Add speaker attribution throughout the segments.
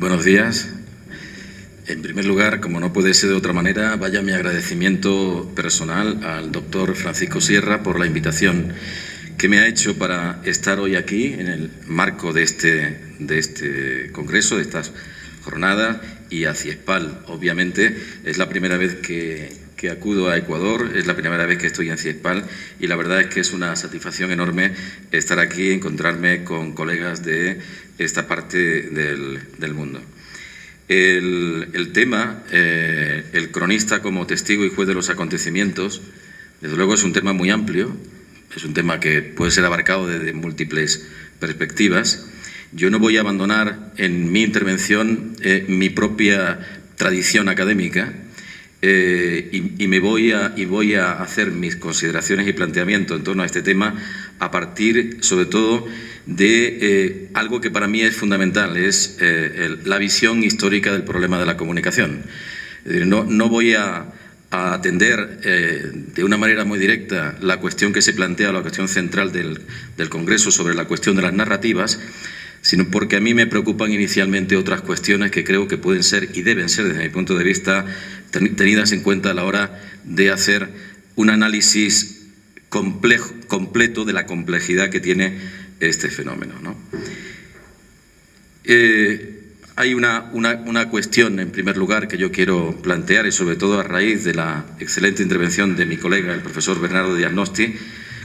Speaker 1: Buenos días. En primer lugar, como no puede ser de otra manera, vaya mi agradecimiento personal al doctor Francisco Sierra por la invitación que me ha hecho para estar hoy aquí en el marco de este congreso, de estas jornadas, y a CIESPAL. Obviamente es la primera vez que acudo a Ecuador, es la primera vez que estoy en CIESPAL y la verdad es que es una satisfacción enorme estar aquí y encontrarme con colegas de esta parte del mundo. El tema, el cronista como testigo y juez de los acontecimientos, desde luego es un tema muy amplio, es un tema que puede ser abarcado desde múltiples perspectivas. Yo no voy a abandonar en mi intervención mi propia tradición académica y voy a hacer mis consideraciones y planteamientos en torno a este tema a partir, sobre todo, de algo que para mí es fundamental, es la visión histórica del problema de la comunicación. Es decir, no voy a atender de una manera muy directa la cuestión que se plantea, la cuestión central del Congreso sobre la cuestión de las narrativas, sino porque a mí me preocupan inicialmente otras cuestiones que creo que pueden ser y deben ser, desde mi punto de vista, tenidas en cuenta a la hora de hacer un análisis completo de la complejidad que tiene este fenómeno, ¿no? Hay una cuestión, en primer lugar, que yo quiero plantear, y sobre todo a raíz de la excelente intervención de mi colega, el profesor Bernardo Díaz Nosti,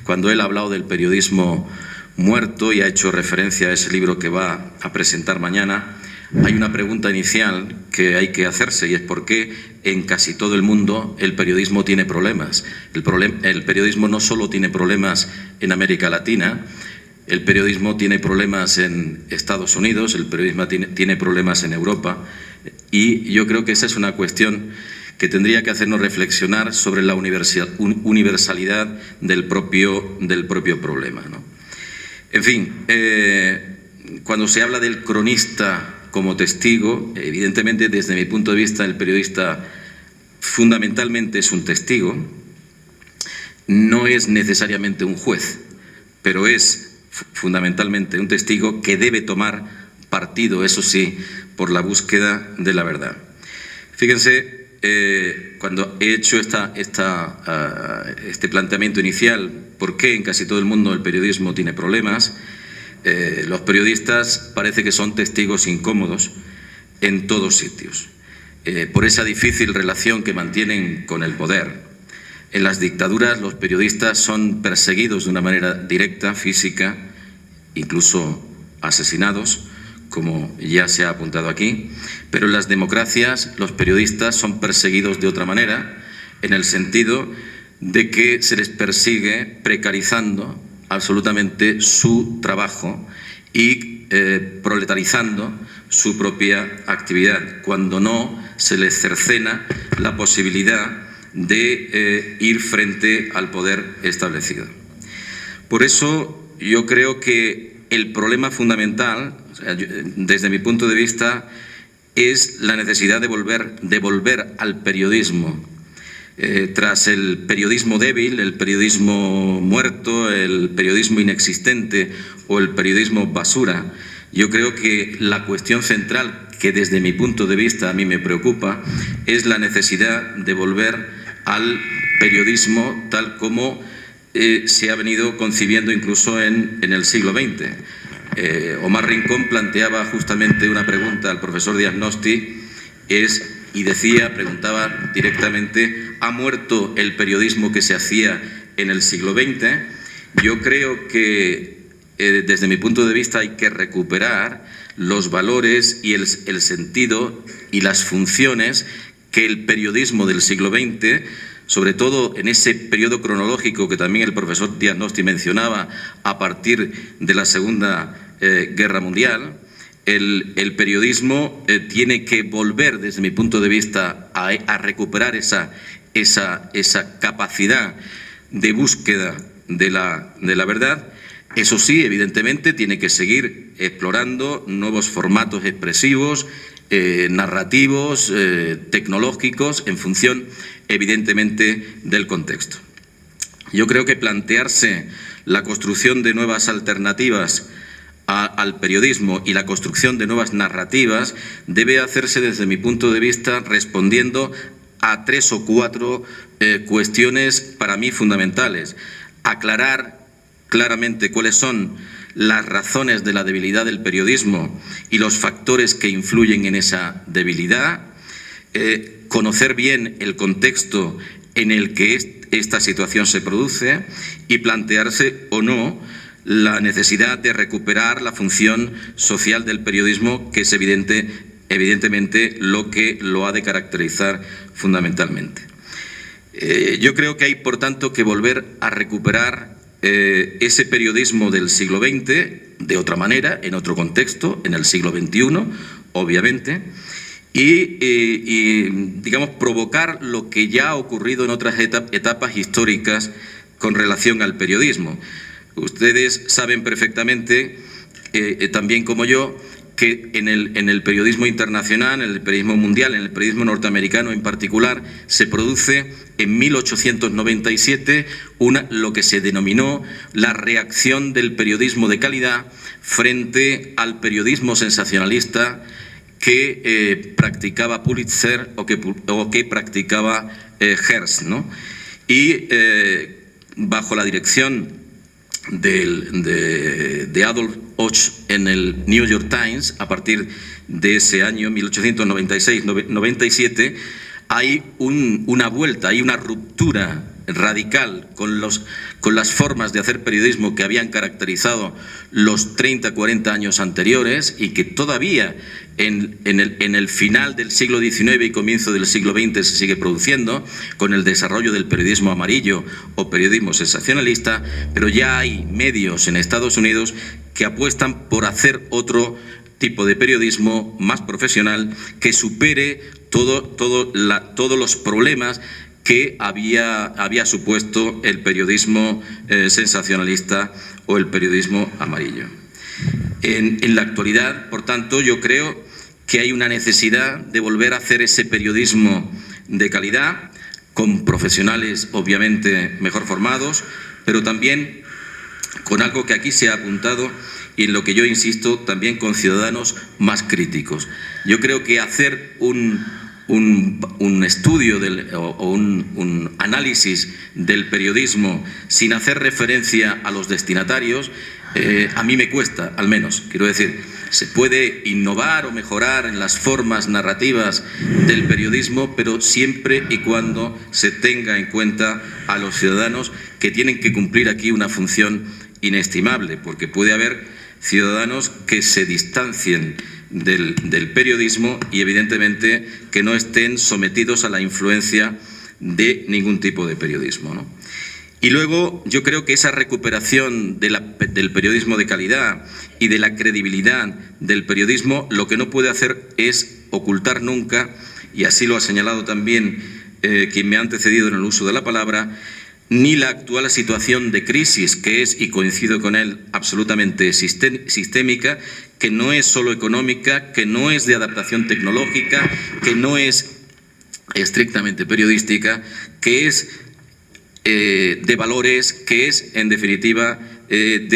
Speaker 1: cuando él ha hablado del periodismo muerto y ha hecho referencia a ese libro que va a presentar mañana. Hay una pregunta inicial que hay que hacerse y es por qué en casi todo el mundo el periodismo tiene problemas. El periodismo no solo tiene problemas en América Latina, el periodismo tiene problemas en Estados Unidos, el periodismo tiene problemas en Europa, y yo creo que esa es una cuestión que tendría que hacernos reflexionar sobre la universalidad del propio problema, ¿no? En fin, cuando se habla del cronista como testigo, evidentemente desde mi punto de vista el periodista fundamentalmente es un testigo, no es necesariamente un juez, pero es fundamentalmente un testigo que debe tomar partido, eso sí, por la búsqueda de la verdad. Fíjense, cuando he hecho este planteamiento inicial, ¿por qué en casi todo el mundo el periodismo tiene problemas? Los periodistas parece que son testigos incómodos en todos sitios, por esa difícil relación que mantienen con el poder. En las dictaduras los periodistas son perseguidos de una manera directa, física, incluso asesinados, como ya se ha apuntado aquí, pero en las democracias los periodistas son perseguidos de otra manera, en el sentido de que se les persigue precarizando absolutamente su trabajo y proletarizando su propia actividad, cuando no se les cercena la posibilidad de ir frente al poder establecido. Por eso yo creo que el problema fundamental, desde mi punto de vista, es la necesidad de volver al periodismo. Tras el periodismo débil, el periodismo muerto, el periodismo inexistente o el periodismo basura, yo creo que la cuestión central que desde mi punto de vista a mí me preocupa es la necesidad de volver al periodismo tal como se ha venido concibiendo incluso en el siglo XX. Omar Rincón planteaba justamente una pregunta al profesor Díaz Nosti preguntaba directamente: ¿ha muerto el periodismo que se hacía en el siglo XX? Yo creo que desde mi punto de vista hay que recuperar los valores y el sentido y las funciones que el periodismo del siglo XX, sobre todo en ese periodo cronológico que también el profesor Díaz Nosti mencionaba, a partir de la Segunda Guerra Mundial, el periodismo tiene que volver, desde mi punto de vista, a recuperar esa capacidad de búsqueda de la verdad. Eso sí, evidentemente, tiene que seguir explorando nuevos formatos expresivos, narrativos, tecnológicos, en función, evidentemente, del contexto. Yo creo que plantearse la construcción de nuevas alternativas al periodismo y la construcción de nuevas narrativas debe hacerse, desde mi punto de vista, respondiendo a 3 o 4 cuestiones para mí fundamentales. Aclarar claramente cuáles son las razones de la debilidad del periodismo y los factores que influyen en esa debilidad, conocer bien el contexto en el que esta situación se produce y plantearse o no la necesidad de recuperar la función social del periodismo, que es evidentemente lo que lo ha de caracterizar fundamentalmente. Yo creo que hay, por tanto, que volver a recuperar ese periodismo del siglo XX de otra manera, en otro contexto, en el siglo XXI, obviamente, y digamos, provocar lo que ya ha ocurrido en otras etapas históricas con relación al periodismo. Ustedes saben perfectamente, también como yo, que en el periodismo internacional, en el periodismo mundial, en el periodismo norteamericano en particular, se produce en 1897 lo que se denominó la reacción del periodismo de calidad frente al periodismo sensacionalista que practicaba Pulitzer o que practicaba Hearst, ¿no? Y bajo la dirección de Adolf Hoch en el New York Times, a partir de ese año 1896-97, hay una vuelta, hay una ruptura radical con las formas de hacer periodismo que habían caracterizado los 30, 40 años anteriores y que todavía en el final del siglo XIX y comienzo del siglo XX se sigue produciendo con el desarrollo del periodismo amarillo o periodismo sensacionalista, pero ya hay medios en Estados Unidos que apuestan por hacer otro tipo de periodismo más profesional que supere todos los problemas que había supuesto el periodismo sensacionalista o el periodismo amarillo. En la actualidad, por tanto, yo creo que hay una necesidad de volver a hacer ese periodismo de calidad, con profesionales obviamente mejor formados, pero también con algo que aquí se ha apuntado y en lo que yo insisto, también con ciudadanos más críticos. Yo creo que hacer un estudio o un análisis del periodismo sin hacer referencia a los destinatarios, a mí me cuesta, al menos. Quiero decir, se puede innovar o mejorar en las formas narrativas del periodismo, pero siempre y cuando se tenga en cuenta a los ciudadanos que tienen que cumplir aquí una función inestimable, porque puede haber ciudadanos que se distancien del periodismo y evidentemente que no estén sometidos a la influencia de ningún tipo de periodismo, ¿no? Y luego yo creo que esa recuperación del periodismo de calidad y de la credibilidad del periodismo lo que no puede hacer es ocultar nunca, y así lo ha señalado también quien me ha antecedido en el uso de la palabra, ni la actual situación de crisis, que es, y coincido con él, absolutamente sistémica, que no es solo económica, que no es de adaptación tecnológica, que no es estrictamente periodística, que es de valores, que es, en definitiva, que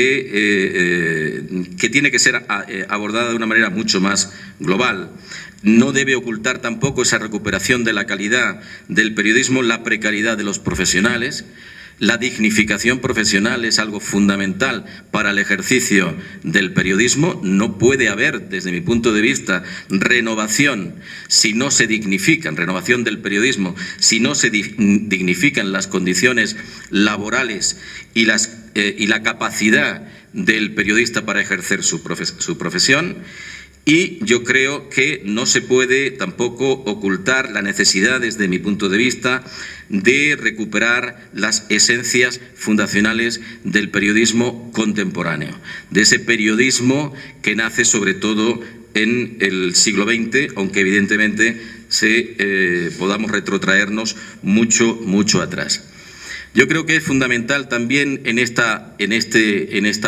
Speaker 1: tiene que ser abordada de una manera mucho más global. No debe ocultar tampoco esa recuperación de la calidad del periodismo, la precariedad de los profesionales. La dignificación profesional es algo fundamental para el ejercicio del periodismo. No puede haber, desde mi punto de vista, renovación si no se dignifican, renovación del periodismo, si no se dignifican las condiciones laborales y la capacidad del periodista para ejercer su profesión. Y yo creo que no se puede tampoco ocultar la necesidad, desde mi punto de vista, de recuperar las esencias fundacionales del periodismo contemporáneo, de ese periodismo que nace sobre todo en el siglo XX, aunque evidentemente podamos retrotraernos mucho atrás. Yo creo que es fundamental también en esta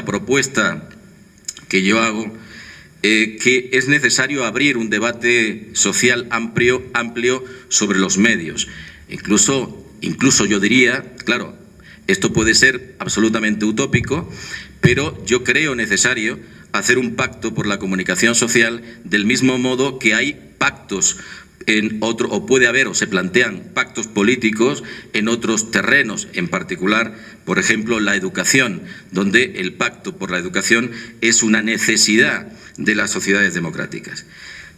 Speaker 1: propuesta que yo hago, que es necesario abrir un debate social amplio sobre los medios. Incluso yo diría, claro, esto puede ser absolutamente utópico, pero yo creo necesario hacer un pacto por la comunicación social del mismo modo que hay pactos en otro, o puede haber o se plantean pactos políticos en otros terrenos, en particular, por ejemplo, la educación, donde el pacto por la educación es una necesidad de las sociedades democráticas.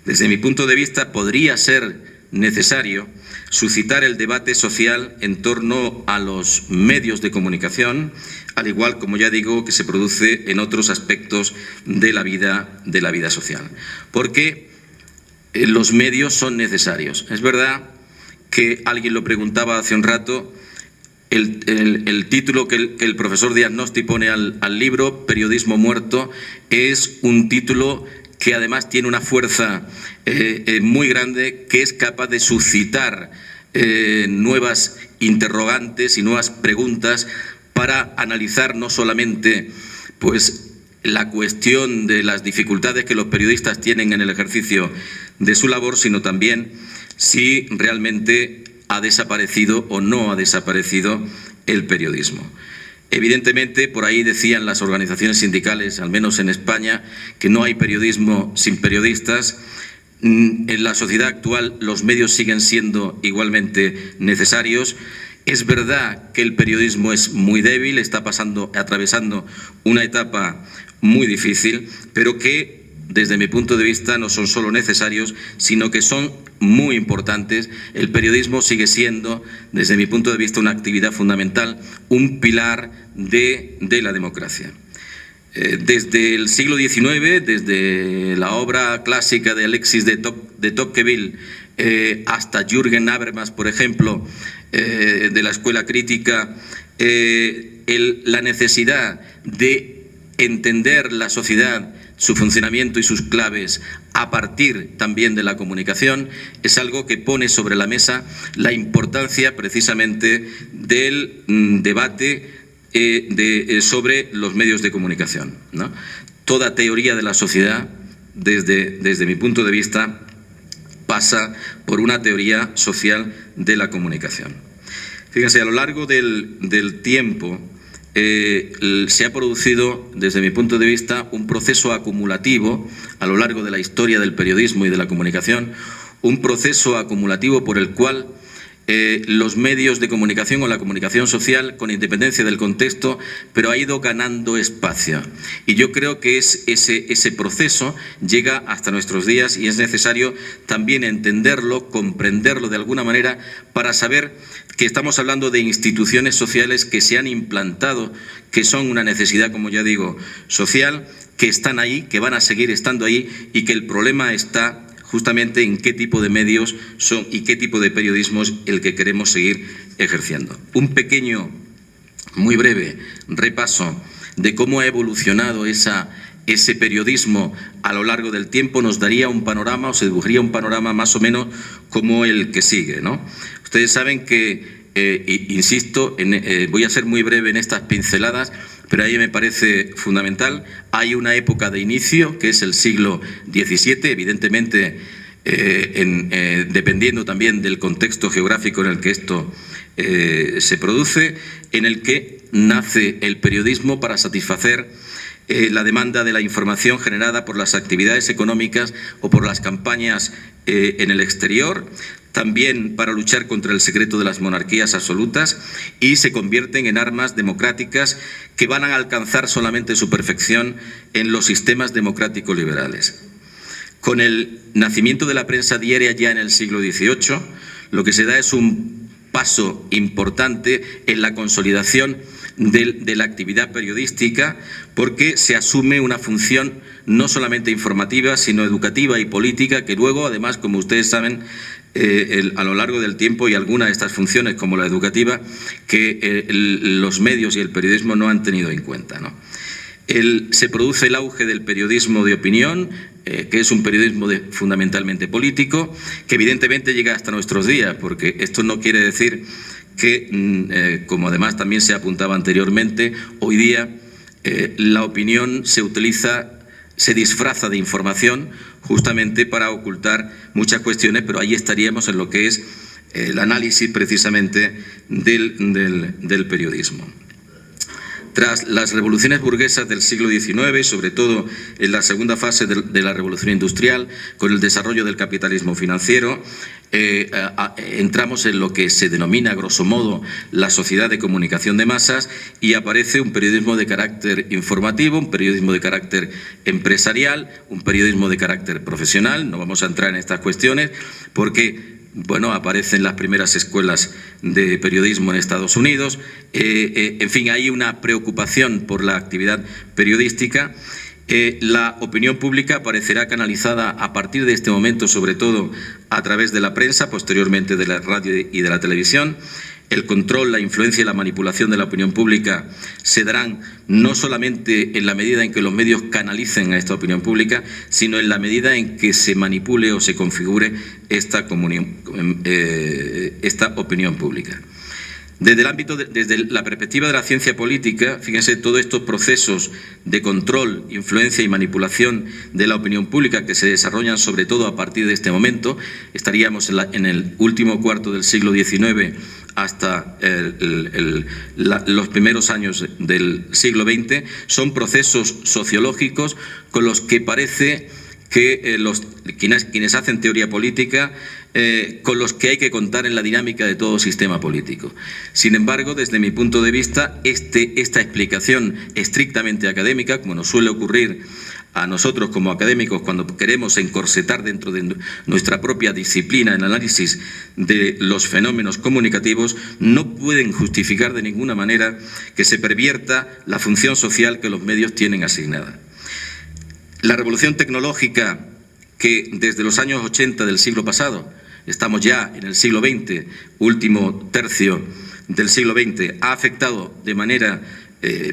Speaker 1: Desde mi punto de vista, podría ser necesario suscitar el debate social en torno a los medios de comunicación, al igual, como ya digo, que se produce en otros aspectos de la vida social. Porque los medios son necesarios. Es verdad que alguien lo preguntaba hace un rato, el título que el profesor Díaz Nosti pone al libro, Periodismo muerto, es un título que además tiene una fuerza muy grande, que es capaz de suscitar nuevas interrogantes y nuevas preguntas para analizar no solamente pues, la cuestión de las dificultades que los periodistas tienen en el ejercicio de su labor, sino también si realmente ha desaparecido o no ha desaparecido el periodismo. Evidentemente, por ahí decían las organizaciones sindicales, al menos en España, que no hay periodismo sin periodistas. En la sociedad actual los medios siguen siendo igualmente necesarios. Es verdad que el periodismo es muy débil, está atravesando una etapa muy difícil, pero que desde mi punto de vista no son solo necesarios, sino que son muy importantes. El periodismo sigue siendo, desde mi punto de vista, una actividad fundamental, un pilar de la democracia. Desde el siglo XIX, desde la obra clásica de Alexis de Tocqueville hasta Jürgen Habermas, por ejemplo, de la escuela crítica, la necesidad de entender la sociedad, su funcionamiento y sus claves a partir también de la comunicación, es algo que pone sobre la mesa la importancia precisamente del debate sobre los medios de comunicación, ¿no? Toda teoría de la sociedad, desde mi punto de vista, pasa por una teoría social de la comunicación. Fíjense, a lo largo del tiempo se ha producido, desde mi punto de vista, un proceso acumulativo a lo largo de la historia del periodismo y de la comunicación, un proceso acumulativo por el cual los medios de comunicación o la comunicación social, con independencia del contexto, pero ha ido ganando espacio. Y yo creo que ese proceso llega hasta nuestros días y es necesario también entenderlo, comprenderlo de alguna manera para saber que estamos hablando de instituciones sociales que se han implantado, que son una necesidad, como ya digo, social, que están ahí, que van a seguir estando ahí y que el problema está justamente en qué tipo de medios son y qué tipo de periodismo es el que queremos seguir ejerciendo. Un pequeño, muy breve repaso de cómo ha evolucionado ese periodismo a lo largo del tiempo nos daría un panorama, o se dibujaría un panorama más o menos como el que sigue, ¿no? Ustedes saben que, insisto, voy a ser muy breve en estas pinceladas, pero ahí me parece fundamental. Hay una época de inicio, que es el siglo XVII, evidentemente dependiendo también del contexto geográfico en el que esto se produce, en el que nace el periodismo para satisfacer la demanda de la información generada por las actividades económicas o por las campañas en el exterior, también para luchar contra el secreto de las monarquías absolutas, y se convierten en armas democráticas que van a alcanzar solamente su perfección en los sistemas democráticos liberales. Con el nacimiento de la prensa diaria ya en el siglo XVIII, lo que se da es un paso importante en la consolidación de la actividad periodística, porque se asume una función no solamente informativa, sino educativa y política, que luego, además, como ustedes saben, a lo largo del tiempo, y algunas de estas funciones, como la educativa, que los medios y el periodismo no han tenido en cuenta, ¿no? Se produce el auge del periodismo de opinión, que es un periodismo fundamentalmente político, que evidentemente llega hasta nuestros días, porque esto no quiere decir que, como además también se apuntaba anteriormente, hoy día la opinión se disfraza de información justamente para ocultar muchas cuestiones, pero ahí estaríamos en lo que es el análisis precisamente del periodismo. Tras las revoluciones burguesas del siglo XIX, sobre todo en la segunda fase de la revolución industrial, con el desarrollo del capitalismo financiero, entramos en lo que se denomina, a grosso modo, la sociedad de comunicación de masas, y aparece un periodismo de carácter informativo, un periodismo de carácter empresarial, un periodismo de carácter profesional. No vamos a entrar en estas cuestiones porque aparecen las primeras escuelas de periodismo en Estados Unidos. En fin, hay una preocupación por la actividad periodística. La opinión pública aparecerá canalizada a partir de este momento, sobre todo a través de la prensa, posteriormente de la radio y de la televisión. El control, la influencia y la manipulación de la opinión pública se darán no solamente en la medida en que los medios canalicen a esta opinión pública, sino en la medida en que se manipule o se configure esta opinión pública. Desde la perspectiva de la ciencia política, fíjense, todos estos procesos de control, influencia y manipulación de la opinión pública que se desarrollan sobre todo a partir de este momento, estaríamos en el último cuarto del siglo XIX hasta los primeros años del siglo XX, son procesos sociológicos con los que parece que quienes hacen teoría política, con los que hay que contar en la dinámica de todo sistema político. Sin embargo, desde mi punto de vista, esta explicación estrictamente académica, como nos suele ocurrir a nosotros como académicos cuando queremos encorsetar dentro de nuestra propia disciplina el análisis de los fenómenos comunicativos, no pueden justificar de ninguna manera que se pervierta la función social que los medios tienen asignada. La revolución tecnológica que desde los años 80 del siglo pasado, estamos ya en el siglo XX, último tercio del siglo XX, ha afectado de manera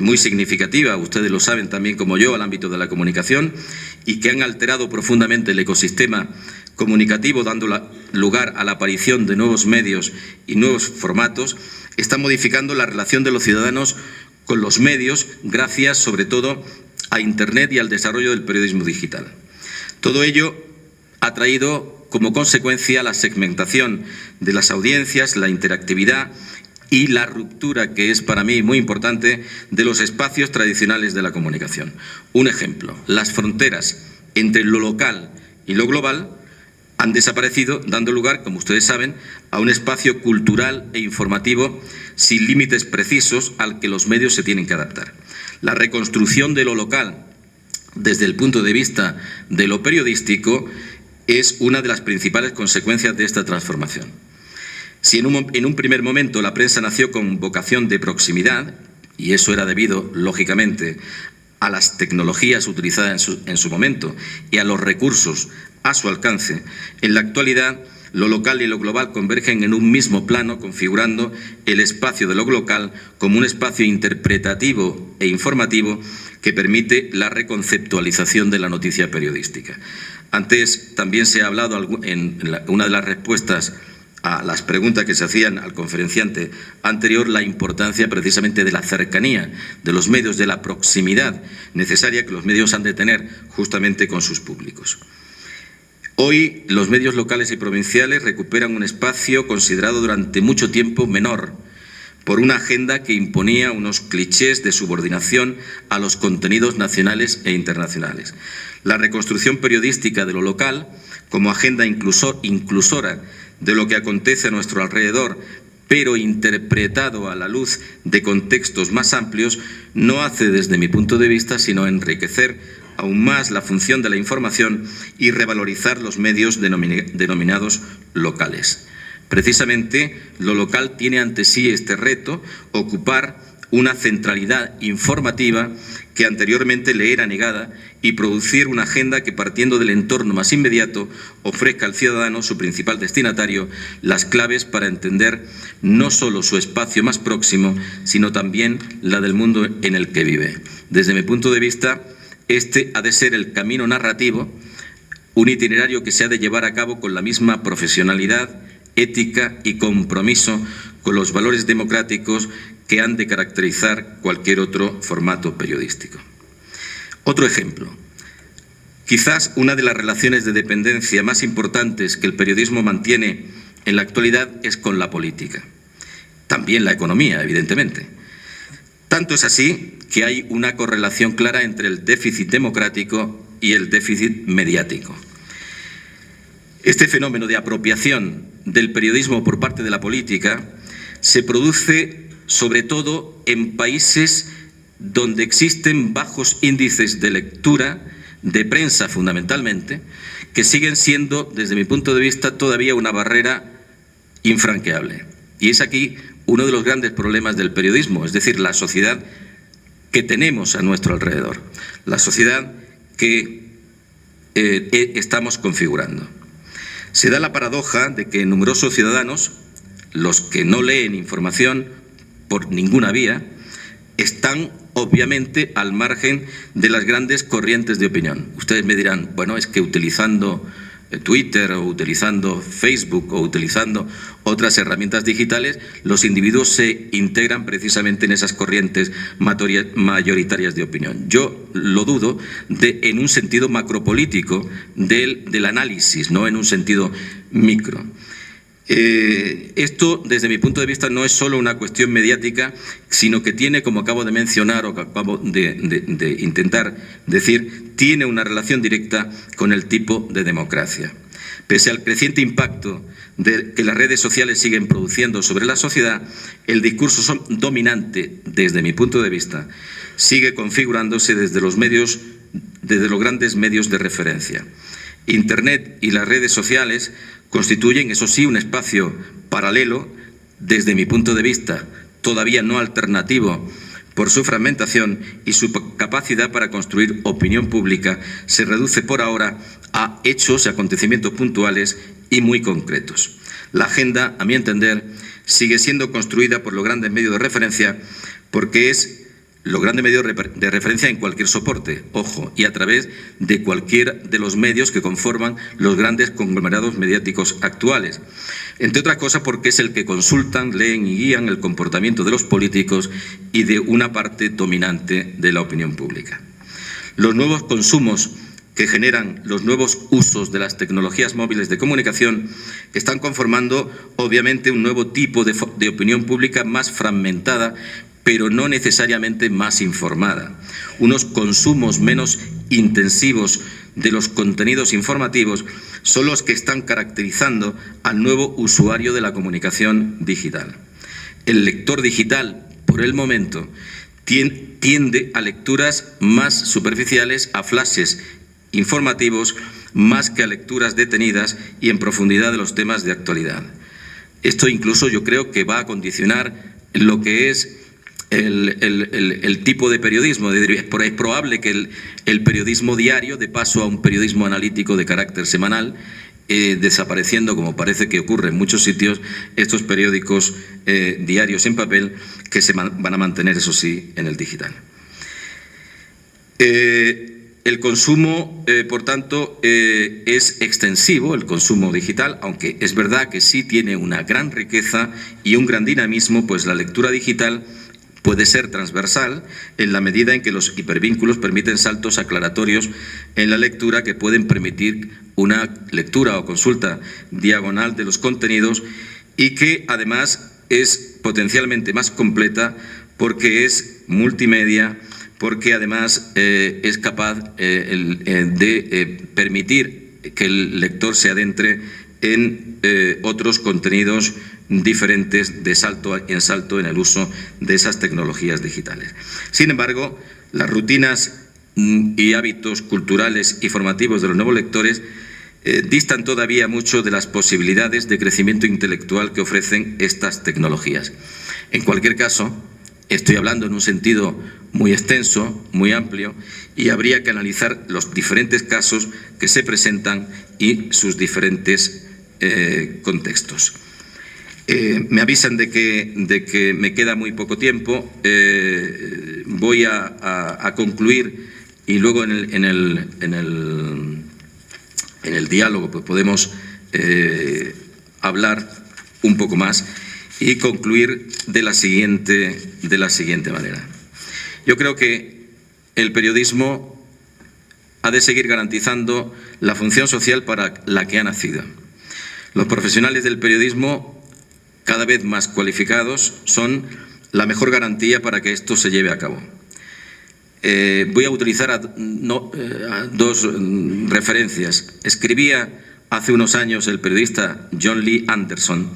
Speaker 1: muy significativa, ustedes lo saben también como yo, al ámbito de la comunicación, y que han alterado profundamente el ecosistema comunicativo, dando lugar a la aparición de nuevos medios y nuevos formatos, está modificando la relación de los ciudadanos con los medios, gracias sobre todo a Internet y al desarrollo del periodismo digital. Todo ello ha traído como consecuencia la segmentación de las audiencias, la interactividad y la ruptura, que es para mí muy importante, de los espacios tradicionales de la comunicación. Un ejemplo, las fronteras entre lo local y lo global han desaparecido, dando lugar, como ustedes saben, a un espacio cultural e informativo sin límites precisos al que los medios se tienen que adaptar. La reconstrucción de lo local desde el punto de vista de lo periodístico es una de las principales consecuencias de esta transformación. Si en un primer momento la prensa nació con vocación de proximidad, y eso era debido, lógicamente, a las tecnologías utilizadas en su momento y a los recursos a su alcance, en la actualidad lo local y lo global convergen en un mismo plano, configurando el espacio de lo local como un espacio interpretativo e informativo que permite la reconceptualización de la noticia periodística. Antes también se ha hablado en una de las respuestas a las preguntas que se hacían al conferenciante anterior, la importancia precisamente de la cercanía de los medios, de la proximidad necesaria que los medios han de tener justamente con sus públicos. Hoy los medios locales y provinciales recuperan un espacio considerado durante mucho tiempo menor por una agenda que imponía unos clichés de subordinación a los contenidos nacionales e internacionales. La reconstrucción periodística de lo local, como agenda inclusora de lo que acontece a nuestro alrededor, pero interpretado a la luz de contextos más amplios, no hace, desde mi punto de vista, sino enriquecer aún más la función de la información y revalorizar los medios denominados locales. Precisamente, lo local tiene ante sí este reto, ocupar una centralidad informativa que anteriormente le era negada y producir una agenda que, partiendo del entorno más inmediato, ofrezca al ciudadano, su principal destinatario, las claves para entender no solo su espacio más próximo, sino también la del mundo en el que vive. Desde mi punto de vista, este ha de ser el camino narrativo, un itinerario que se ha de llevar a cabo con la misma profesionalidad, ética y compromiso con los valores democráticos que han de caracterizar cualquier otro formato periodístico. Otro ejemplo. Quizás una de las relaciones de dependencia más importantes que el periodismo mantiene en la actualidad es con la política. También la economía, evidentemente. Tanto es así que hay una correlación clara entre el déficit democrático y el déficit mediático. Este fenómeno de apropiación del periodismo por parte de la política se produce sobre todo en países donde existen bajos índices de lectura, de prensa fundamentalmente, que siguen siendo, desde mi punto de vista, todavía una barrera infranqueable. Y es aquí uno de los grandes problemas del periodismo, es decir, la sociedad que tenemos a nuestro alrededor, la sociedad que estamos configurando. Se da la paradoja de que numerosos ciudadanos, los que no leen información por ninguna vía, están obviamente al margen de las grandes corrientes de opinión. Ustedes me dirán, bueno, es que utilizando Twitter o utilizando Facebook o utilizando otras herramientas digitales, los individuos se integran precisamente en esas corrientes mayoritarias de opinión. Yo lo dudo en un sentido macropolítico del análisis, no en un sentido micro. Esto, desde mi punto de vista, no es solo una cuestión mediática, sino que tiene, como acabo de mencionar o que acabo de intentar decir, tiene una relación directa con el tipo de democracia. Pese al creciente impacto que las redes sociales siguen produciendo sobre la sociedad, el discurso dominante, desde mi punto de vista, sigue configurándose desde los grandes medios de referencia. Internet y las redes sociales constituyen, eso sí, un espacio paralelo, desde mi punto de vista, todavía no alternativo, por su fragmentación y su capacidad para construir opinión pública se reduce por ahora a hechos y acontecimientos puntuales y muy concretos. La agenda, a mi entender, sigue siendo construida por los grandes medios de referencia porque es los grandes medios de referencia en cualquier soporte, ojo, y a través de cualquier de los medios que conforman los grandes conglomerados mediáticos actuales. Entre otras cosas porque es el que consultan, leen y guían el comportamiento de los políticos y de una parte dominante de la opinión pública. Los nuevos consumos que generan los nuevos usos de las tecnologías móviles de comunicación están conformando, obviamente, un nuevo tipo de opinión pública más fragmentada, pero no necesariamente más informada. Unos consumos menos intensivos de los contenidos informativos son los que están caracterizando al nuevo usuario de la comunicación digital. El lector digital, por el momento, tiende a lecturas más superficiales, a flashes informativos, más que a lecturas detenidas y en profundidad de los temas de actualidad. Esto incluso yo creo que va a condicionar lo que es el tipo de periodismo. Es probable que el periodismo diario dé paso a un periodismo analítico de carácter semanal, desapareciendo, como parece que ocurre en muchos sitios, estos periódicos diarios en papel que se van a mantener, eso sí, en el digital. El consumo, por tanto, es extensivo, el consumo digital, aunque es verdad que sí tiene una gran riqueza y un gran dinamismo, pues la lectura digital puede ser transversal en la medida en que los hipervínculos permiten saltos aclaratorios en la lectura que pueden permitir una lectura o consulta diagonal de los contenidos y que además es potencialmente más completa porque es multimedia, porque además es capaz de permitir que el lector se adentre en otros contenidos diferentes de salto en salto en el uso de esas tecnologías digitales. Sin embargo, las rutinas y hábitos culturales y formativos de los nuevos lectores distan todavía mucho de las posibilidades de crecimiento intelectual que ofrecen estas tecnologías. En cualquier caso, estoy hablando en un sentido muy extenso, muy amplio, y habría que analizar los diferentes casos que se presentan y sus diferentes contextos. Me avisan de que me queda muy poco tiempo. Voy a concluir y luego en el diálogo pues podemos hablar un poco más y concluir de la siguiente manera. Yo creo que el periodismo ha de seguir garantizando la función social para la que ha nacido. Los profesionales del periodismo, cada vez más cualificados, son la mejor garantía para que esto se lleve a cabo. Voy a utilizar dos referencias. Escribía hace unos años el periodista John Lee Anderson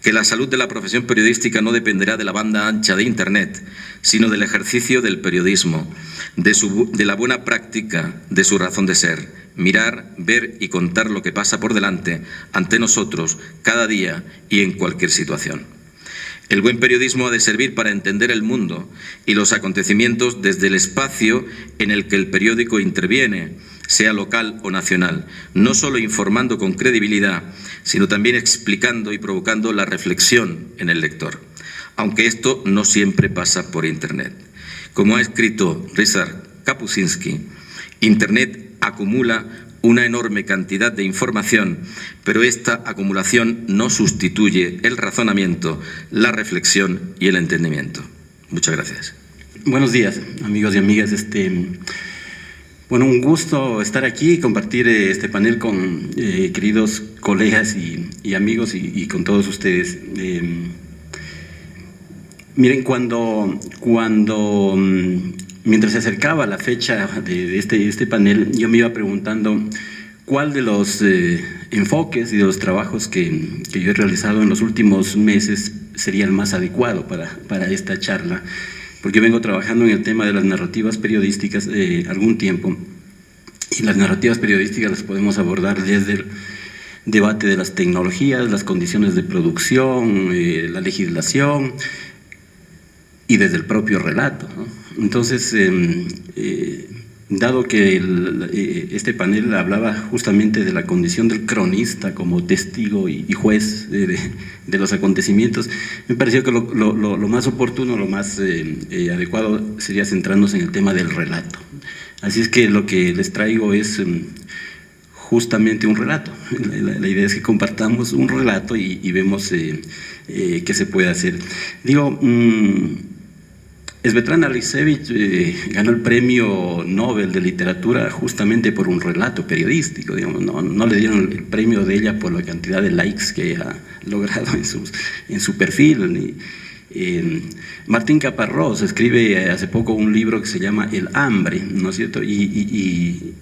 Speaker 1: que la salud de la profesión periodística no dependerá de la banda ancha de Internet, sino del ejercicio del periodismo, de la buena práctica de su razón de ser, mirar, ver y contar lo que pasa por delante ante nosotros cada día y en cualquier situación. El buen periodismo ha de servir para entender el mundo y los acontecimientos desde el espacio en el que el periódico interviene, sea local o nacional, no solo informando con credibilidad, sino también explicando y provocando la reflexión en el lector, aunque esto no siempre pasa por Internet. Como ha escrito Ryszard Kapuscinski, Internet acumula una enorme cantidad de información, pero esta acumulación no sustituye el razonamiento, la reflexión y el entendimiento. Muchas gracias.
Speaker 2: Buenos días, amigos y amigas. Bueno, un gusto estar aquí y compartir este panel con queridos colegas y amigos y con todos ustedes. Miren, mientras se acercaba la fecha de este panel, yo me iba preguntando cuál de los enfoques y de los trabajos que yo he realizado en los últimos meses sería el más adecuado para esta charla, porque vengo trabajando en el tema de las narrativas periodísticas algún tiempo, y las narrativas periodísticas las podemos abordar desde el debate de las tecnologías, las condiciones de producción, la legislación, y desde el propio relato, ¿no? Entonces, dado que este panel hablaba justamente de la condición del cronista como testigo y juez de los acontecimientos, me pareció que lo más oportuno, lo más adecuado sería centrarnos en el tema del relato. Así es que lo que les traigo es justamente un relato. La idea es que compartamos un relato y vemos qué se puede hacer. Digo, Svetlana Alexievich ganó el premio Nobel de Literatura justamente por un relato periodístico, digamos. No le dieron el premio de ella por la cantidad de likes que ha logrado en su perfil. Martín Caparrós escribe hace poco un libro que se llama El hambre, ¿no es cierto? Y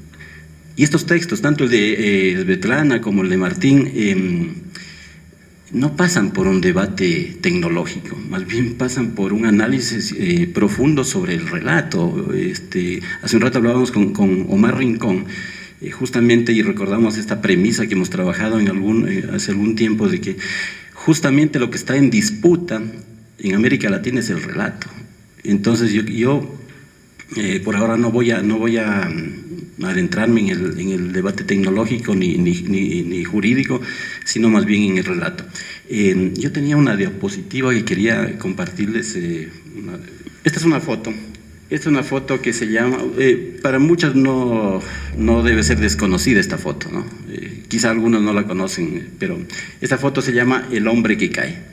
Speaker 2: estos textos, tanto el de Svetlana como el de Martín, no pasan por un debate tecnológico, más bien pasan por un análisis profundo sobre el relato. Hace un rato hablábamos con Omar Rincón, justamente, y recordamos esta premisa que hemos trabajado hace algún tiempo, de que justamente lo que está en disputa en América Latina es el relato. Entonces yo por ahora no voy a adentrarme en el debate tecnológico ni jurídico, sino más bien en el relato. Yo tenía una diapositiva que quería compartirles. Esta es una foto. Esta es una foto que se llama, para muchos no debe ser desconocida esta foto, ¿no? Quizá algunos no la conocen, pero esta foto se llama El hombre que cae.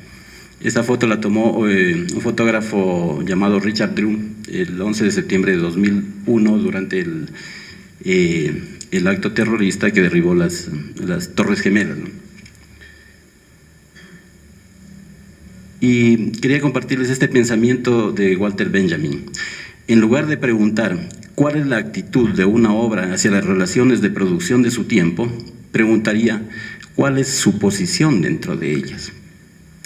Speaker 2: Esta foto la tomó un fotógrafo llamado Richard Drew el 11 de septiembre de 2001 durante el acto terrorista que derribó las Torres Gemelas, ¿no? Y quería compartirles este pensamiento de Walter Benjamin. En lugar de preguntar cuál es la actitud de una obra hacia las relaciones de producción de su tiempo, preguntaría cuál es su posición dentro de ellas.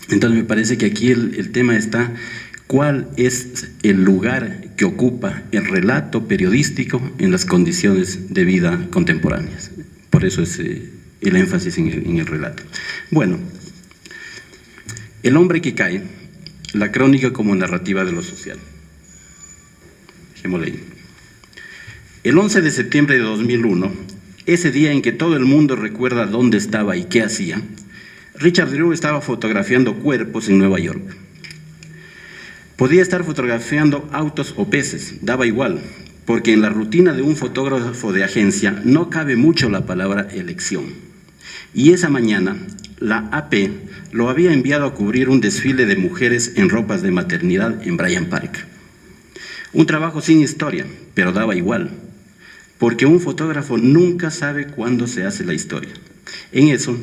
Speaker 2: Entonces me parece que aquí el tema está: ¿cuál es el lugar que ocupa el relato periodístico en las condiciones de vida contemporáneas? Por eso es el énfasis en el relato. Bueno, El hombre que cae, la crónica como narrativa de lo social. Dejémosle ahí. El 11 de septiembre de 2001, ese día en que todo el mundo recuerda dónde estaba y qué hacía, Richard Drew estaba fotografiando cuerpos en Nueva York. Podía estar fotografiando autos o peces, daba igual, porque en la rutina de un fotógrafo de agencia no cabe mucho la palabra elección. Y esa mañana, la AP lo había enviado a cubrir un desfile de mujeres en ropas de maternidad en Bryant Park. Un trabajo sin historia, pero daba igual, porque un fotógrafo nunca sabe cuándo se hace la historia. En eso,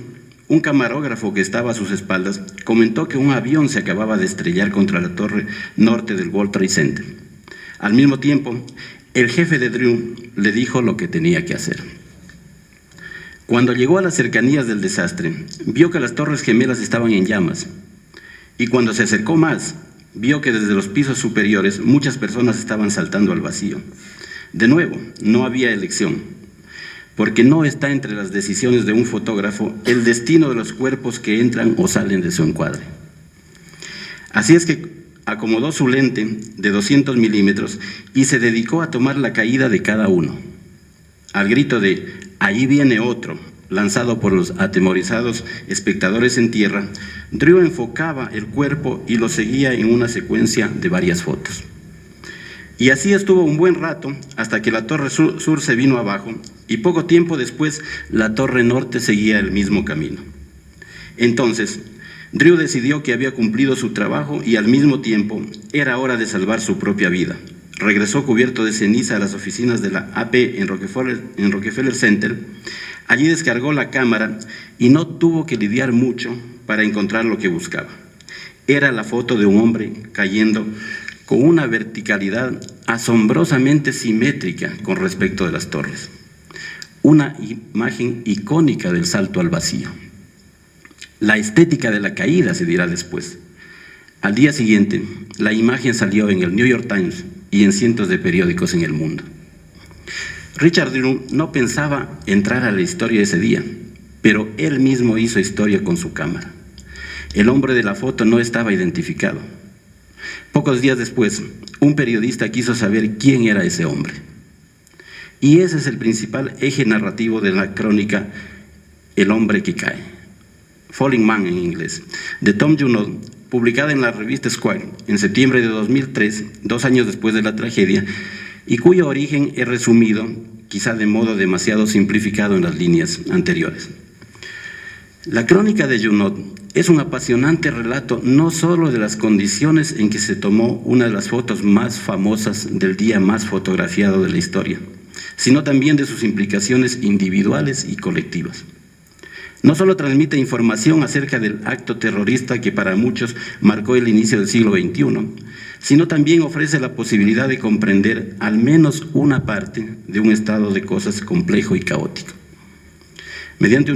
Speaker 2: Un camarógrafo que estaba a sus espaldas comentó que un avión se acababa de estrellar contra la torre norte del World Trade Center. Al mismo tiempo, el jefe de Drew le dijo lo que tenía que hacer. Cuando llegó a las cercanías del desastre, vio que las torres gemelas estaban en llamas. Y cuando se acercó más, vio que desde los pisos superiores muchas personas estaban saltando al vacío. De nuevo, no había elección, porque no está entre las decisiones de un fotógrafo el destino de los cuerpos que entran o salen de su encuadre. Así es que acomodó su lente de 200 milímetros y se dedicó a tomar la caída de cada uno. Al grito de "ahí viene otro", lanzado por los atemorizados espectadores en tierra, Drew enfocaba el cuerpo y lo seguía en una secuencia de varias fotos. Y así estuvo un buen rato hasta que la torre sur se vino abajo y poco tiempo después la torre norte seguía el mismo camino. Entonces, Drew decidió que había cumplido su trabajo y al mismo tiempo era hora de salvar su propia vida. Regresó cubierto de ceniza a las oficinas de la AP en Rockefeller Center. Allí descargó la cámara y no tuvo que lidiar mucho para encontrar lo que buscaba. Era la foto de un hombre cayendo con una verticalidad asombrosamente simétrica con respecto de las torres. Una imagen icónica del salto al vacío. La estética de la caída se dirá después. Al día siguiente, la imagen salió en el New York Times y en cientos de periódicos en el mundo. Richard Drew no pensaba entrar a la historia ese día, pero él mismo hizo historia con su cámara. El hombre de la foto no estaba identificado. Pocos días después, un periodista quiso saber quién era ese hombre. Y ese es el principal eje narrativo de la crónica El hombre que cae, Falling Man en inglés, de Tom Junod, publicada en la revista Esquire en septiembre de 2003, 2 años después de la tragedia, y cuyo origen es resumido, quizá de modo demasiado simplificado en las líneas anteriores. La crónica de Junod es un apasionante relato no solo de las condiciones en que se tomó una de las fotos más famosas del día más fotografiado de la historia, sino también de sus implicaciones individuales y colectivas. No solo transmite información acerca del acto terrorista que para muchos marcó el inicio del siglo XXI, sino también ofrece la posibilidad de comprender al menos una parte de un estado de cosas complejo y caótico. Mediante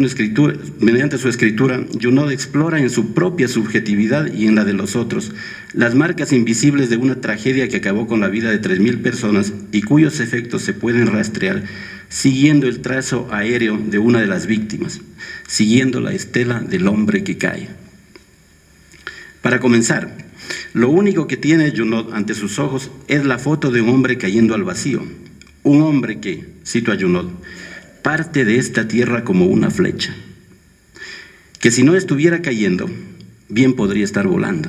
Speaker 2: su escritura, Junod explora en su propia subjetividad y en la de los otros las marcas invisibles de una tragedia que acabó con la vida de 3.000 personas y cuyos efectos se pueden rastrear siguiendo el trazo aéreo de una de las víctimas, siguiendo la estela del hombre que cae. Para comenzar, lo único que tiene Junod ante sus ojos es la foto de un hombre cayendo al vacío, un hombre que, cito a Junod, parte de esta tierra como una flecha, que si no estuviera cayendo, bien podría estar volando.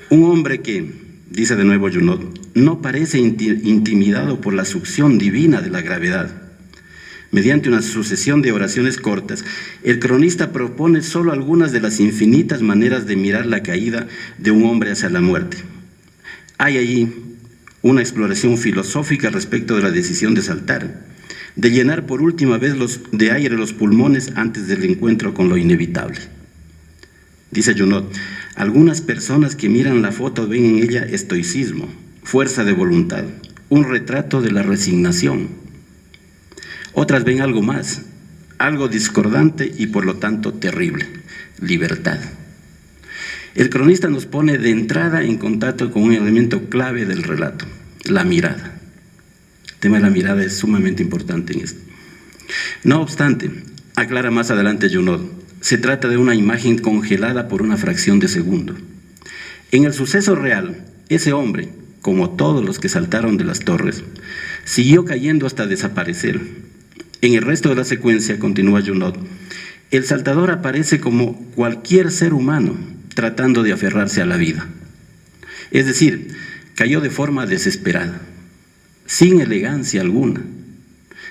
Speaker 2: Un hombre que, dice de nuevo Junod, no parece intimidado por la succión divina de la gravedad. Mediante una sucesión de oraciones cortas, el cronista propone solo algunas de las infinitas maneras de mirar la caída de un hombre hacia la muerte. Hay allí una exploración filosófica respecto de la decisión de saltar, de llenar por última vez de aire los pulmones antes del encuentro con lo inevitable. Dice Junod, algunas personas que miran la foto ven en ella estoicismo, fuerza de voluntad, un retrato de la resignación. Otras ven algo más, algo discordante y por lo tanto terrible, libertad. El cronista nos pone de entrada en contacto con un elemento clave del relato, la mirada. El tema de la mirada es sumamente importante en esto. No obstante, aclara más adelante Junod, se trata de una imagen congelada por una fracción de segundo. En el suceso real, ese hombre, como todos los que saltaron de las torres, siguió cayendo hasta desaparecer. En el resto de la secuencia, continúa Junod, el saltador aparece como cualquier ser humano tratando de aferrarse a la vida. Es decir, cayó de forma desesperada, sin elegancia alguna.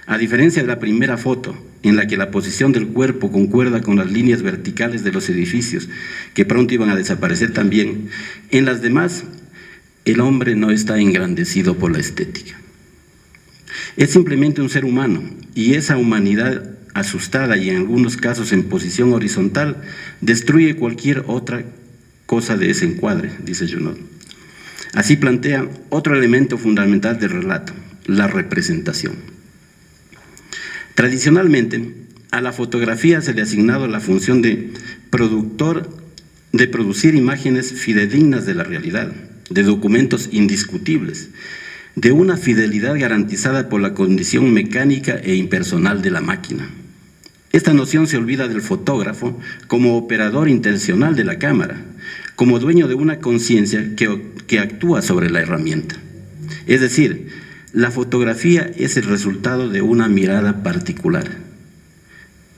Speaker 2: A diferencia de la primera foto, en la que la posición del cuerpo concuerda con las líneas verticales de los edificios, que pronto iban a desaparecer también, en las demás, el hombre no está engrandecido por la estética. Es simplemente un ser humano, y esa humanidad asustada y en algunos casos en posición horizontal, destruye cualquier otra cosa de ese encuadre, dice Junod. Así plantea otro elemento fundamental del relato, la representación. Tradicionalmente, a la fotografía se le ha asignado la función de producir imágenes fidedignas de la realidad, de documentos indiscutibles, de una fidelidad garantizada por la condición mecánica e impersonal de la máquina. Esta noción se olvida del fotógrafo como operador intencional de la cámara, como dueño de una conciencia que actúa sobre la herramienta. Es decir, la fotografía es el resultado de una mirada particular.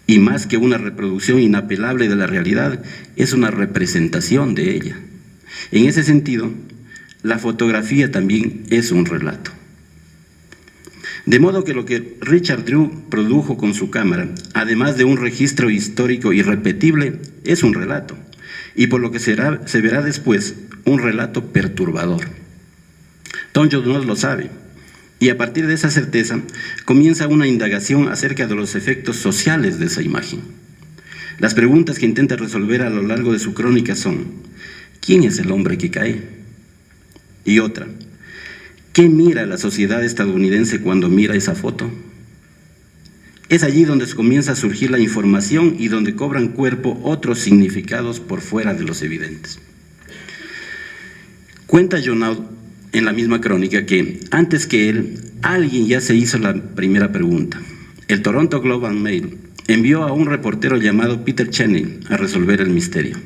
Speaker 2: Y más que una reproducción inapelable de la realidad, es una representación de ella. En ese sentido, la fotografía también es un relato. De modo que lo que Richard Drew produjo con su cámara, además de un registro histórico irrepetible, es un relato, y por lo que se verá después, un relato perturbador. Tom Junod lo sabe, y a partir de esa certeza comienza una indagación acerca de los efectos sociales de esa imagen. Las preguntas que intenta resolver a lo largo de su crónica son: ¿quién es el hombre que cae? Y otra: ¿qué mira la sociedad estadounidense cuando mira esa foto? Es allí donde comienza a surgir la información y donde cobran cuerpo otros significados por fuera de los evidentes. Cuenta Junod en la misma crónica que, antes que él, alguien ya se hizo la primera pregunta. El Toronto Globe and Mail envió a un reportero llamado Peter Cheney a resolver el misterio.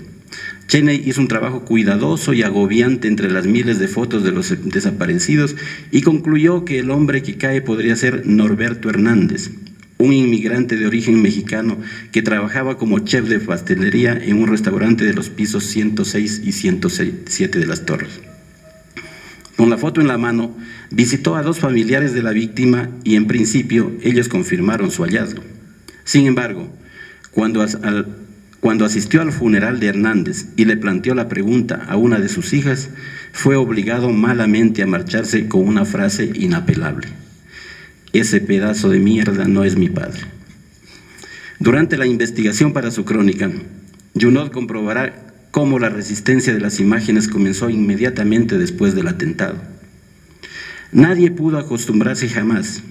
Speaker 2: Cheney hizo un trabajo cuidadoso y agobiante entre las miles de fotos de los desaparecidos y concluyó que el hombre que cae podría ser Norberto Hernández, un inmigrante de origen mexicano que trabajaba como chef de pastelería en un restaurante de los pisos 106 y 107 de las Torres. Con la foto en la mano, visitó a dos familiares de la víctima y en principio ellos confirmaron su hallazgo. Sin embargo, cuando asistió al funeral de Hernández y le planteó la pregunta a una de sus hijas, fue obligado malamente a marcharse con una frase inapelable: ese pedazo de mierda no es mi padre. Durante la investigación para su crónica, Junod comprobará cómo la resistencia de las imágenes comenzó inmediatamente después del atentado. Nadie pudo acostumbrarse jamás.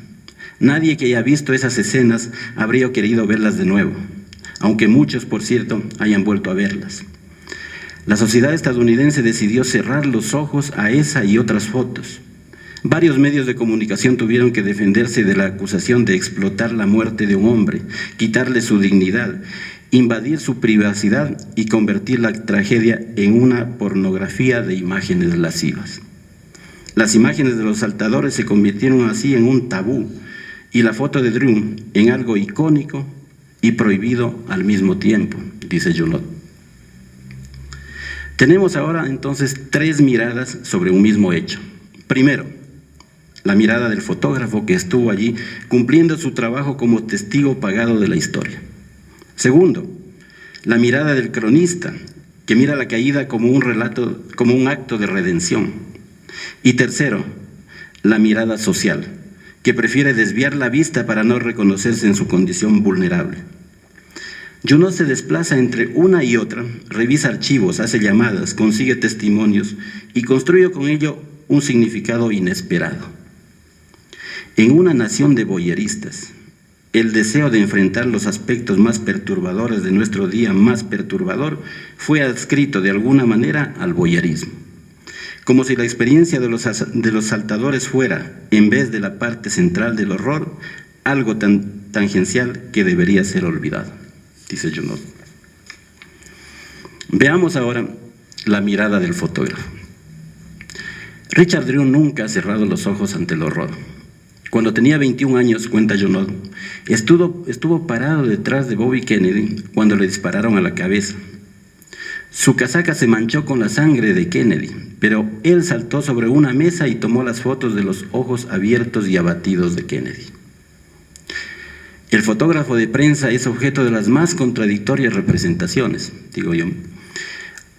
Speaker 2: Nadie que haya visto esas escenas habría querido verlas de nuevo, aunque muchos, por cierto, hayan vuelto a verlas. La sociedad estadounidense decidió cerrar los ojos a esa y otras fotos. Varios medios de comunicación tuvieron que defenderse de la acusación de explotar la muerte de un hombre, quitarle su dignidad, invadir su privacidad y convertir la tragedia en una pornografía de imágenes lascivas. Las imágenes de los saltadores se convirtieron así en un tabú y la foto de Drew en algo icónico y prohibido al mismo tiempo, dice Junod. Tenemos ahora entonces tres miradas sobre un mismo hecho. Primero, la mirada del fotógrafo que estuvo allí cumpliendo su trabajo como testigo pagado de la historia. Segundo, la mirada del cronista, que mira la caída como un relato, como un acto de redención. Y tercero, la mirada social, que prefiere desviar la vista para no reconocerse en su condición vulnerable. Junod se desplaza entre una y otra, revisa archivos, hace llamadas, consigue testimonios y construye con ello un significado inesperado. En una nación de voyeristas, el deseo de enfrentar los aspectos más perturbadores de nuestro día más perturbador fue adscrito de alguna manera al voyerismo. Como si la experiencia de los saltadores fuera, en vez de la parte central del horror, algo tan tangencial que debería ser olvidado, dice Junod. Veamos ahora la mirada del fotógrafo. Richard Drew nunca ha cerrado los ojos ante el horror. Cuando tenía 21 años, cuenta Junod, estuvo parado detrás de Bobby Kennedy cuando le dispararon a la cabeza. Su casaca se manchó con la sangre de Kennedy, pero él saltó sobre una mesa y tomó las fotos de los ojos abiertos y abatidos de Kennedy. El fotógrafo de prensa es objeto de las más contradictorias representaciones, digo yo.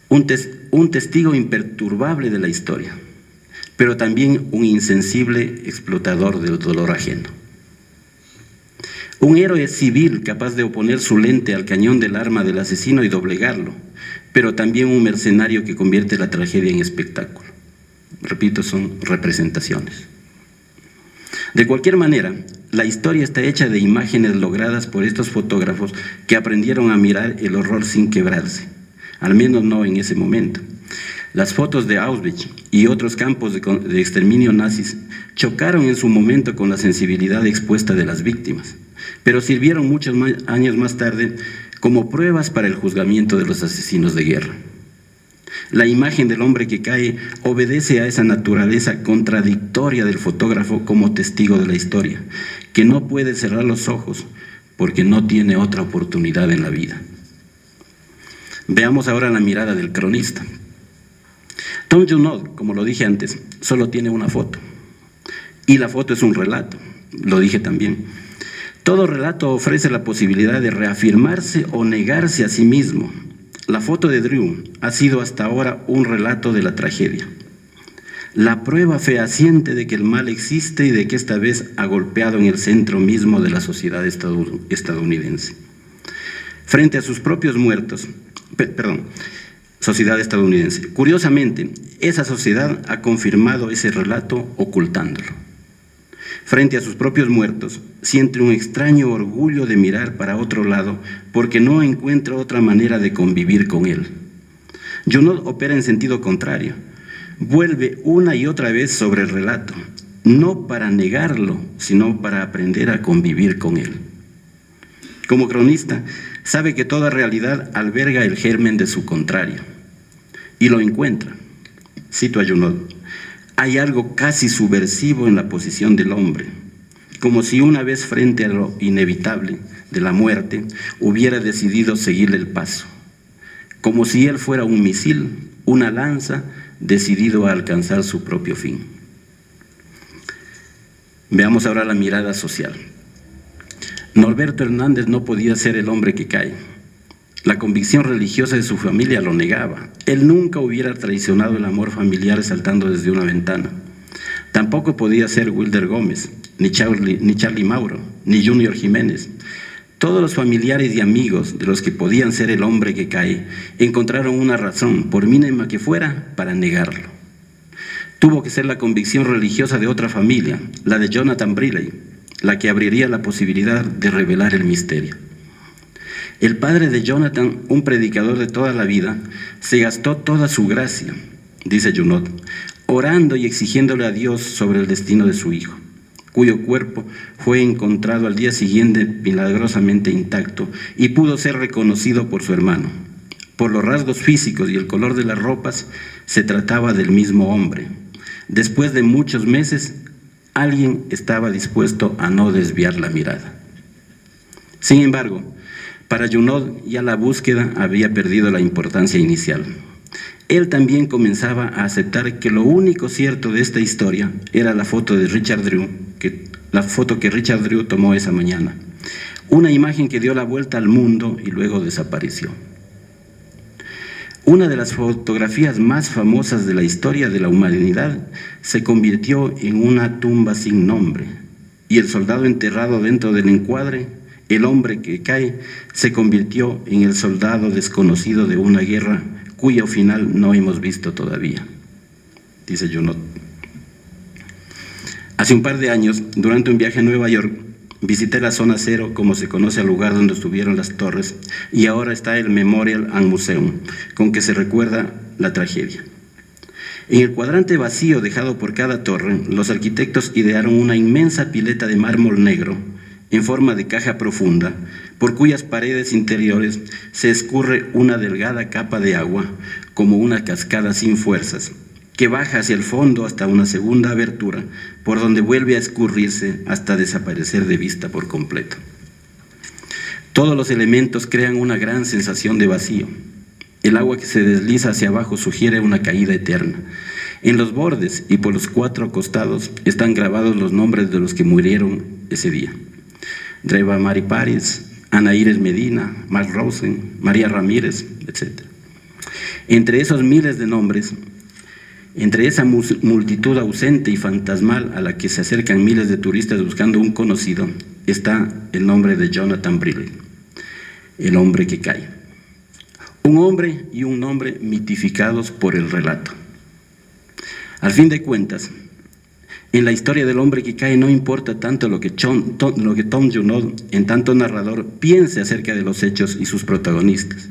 Speaker 2: Un testigo imperturbable de la historia, pero también un insensible explotador del dolor ajeno. Un héroe civil capaz de oponer su lente al cañón del arma del asesino y doblegarlo, pero también un mercenario que convierte la tragedia en espectáculo. Repito, son representaciones. De cualquier manera, la historia está hecha de imágenes logradas por estos fotógrafos que aprendieron a mirar el horror sin quebrarse, al menos no en ese momento. Las fotos de Auschwitz y otros campos de exterminio nazis chocaron en su momento con la sensibilidad expuesta de las víctimas, pero sirvieron muchos años más tarde como pruebas para el juzgamiento de los asesinos de guerra. La imagen del hombre que cae obedece a esa naturaleza contradictoria del fotógrafo como testigo de la historia, que no puede cerrar los ojos porque no tiene otra oportunidad en la vida. Veamos ahora la mirada del cronista. Tom Junod, como lo dije antes, solo tiene una foto. Y la foto es un relato, lo dije también. Todo relato ofrece la posibilidad de reafirmarse o negarse a sí mismo. La foto de Drew ha sido hasta ahora un relato de la tragedia. La prueba fehaciente de que el mal existe y de que esta vez ha golpeado en el centro mismo de la sociedad estadounidense. Frente a sus propios muertos, sociedad estadounidense. Curiosamente, esa sociedad ha confirmado ese relato ocultándolo. Frente a sus propios muertos, siente un extraño orgullo de mirar para otro lado porque no encuentra otra manera de convivir con él. Junod opera en sentido contrario. Vuelve una y otra vez sobre el relato, no para negarlo, sino para aprender a convivir con él. Como cronista, sabe que toda realidad alberga el germen de su contrario, y lo encuentra. Cito a Junod: hay algo casi subversivo en la posición del hombre, como si una vez frente a lo inevitable de la muerte hubiera decidido seguirle el paso, como si él fuera un misil, una lanza, decidido a alcanzar su propio fin. Veamos ahora la mirada social. Norberto Hernández no podía ser el hombre que cae. La convicción religiosa de su familia lo negaba. Él nunca hubiera traicionado el amor familiar saltando desde una ventana. Tampoco podía ser Wilder Gómez, ni Charlie Mauro, ni Junior Jiménez. Todos los familiares y amigos de los que podían ser el hombre que cae encontraron una razón, por mínima que fuera, para negarlo. Tuvo que ser la convicción religiosa de otra familia, la de Jonathan Brilley, la que abriría la posibilidad de revelar el misterio. El padre de Jonathan, un predicador de toda la vida, se gastó toda su gracia, dice Junod, orando y exigiéndole a Dios sobre el destino de su hijo, cuyo cuerpo fue encontrado al día siguiente milagrosamente intacto y pudo ser reconocido por su hermano. Por los rasgos físicos y el color de las ropas, se trataba del mismo hombre. Después de muchos meses, alguien estaba dispuesto a no desviar la mirada. Sin embargo, para Junod ya la búsqueda había perdido la importancia inicial. Él también comenzaba a aceptar que lo único cierto de esta historia era la foto de Richard Drew, la foto que Richard Drew tomó esa mañana. Una imagen que dio la vuelta al mundo y luego desapareció. Una de las fotografías más famosas de la historia de la humanidad se convirtió en una tumba sin nombre, y el soldado enterrado dentro del encuadre, el hombre que cae, se convirtió en el soldado desconocido de una guerra cuyo final no hemos visto todavía, dice Junod. Hace un par de años, durante un viaje a Nueva York, visité la zona cero, como se conoce al lugar donde estuvieron las torres, y ahora está el Memorial and Museum, con que se recuerda la tragedia. En el cuadrante vacío dejado por cada torre, los arquitectos idearon una inmensa pileta de mármol negro, en forma de caja profunda, por cuyas paredes interiores se escurre una delgada capa de agua, como una cascada sin fuerzas, que baja hacia el fondo hasta una segunda abertura, por donde vuelve a escurrirse hasta desaparecer de vista por completo. Todos los elementos crean una gran sensación de vacío. El agua que se desliza hacia abajo sugiere una caída eterna. En los bordes y por los 4 costados están grabados los nombres de los que murieron ese día: Dreva Mari Paris, Ana Iris Medina, Mark Rosen, María Ramírez, etc. Entre esos miles de nombres, entre esa multitud ausente y fantasmal a la que se acercan miles de turistas buscando un conocido, está el nombre de Jonathan Brille, el hombre que cae. Un hombre y un nombre mitificados por el relato. Al fin de cuentas, en la historia del hombre que cae no importa tanto lo que Tom Junod, en tanto narrador, piense acerca de los hechos y sus protagonistas.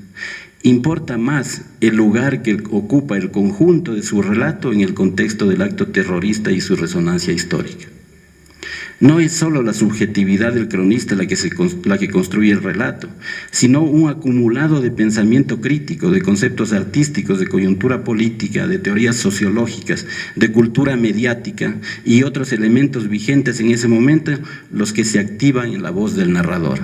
Speaker 2: Importa más el lugar que ocupa el conjunto de su relato en el contexto del acto terrorista y su resonancia histórica. No es solo la subjetividad del cronista la que construye el relato, sino un acumulado de pensamiento crítico, de conceptos artísticos, de coyuntura política, de teorías sociológicas, de cultura mediática y otros elementos vigentes en ese momento, los que se activan en la voz del narrador.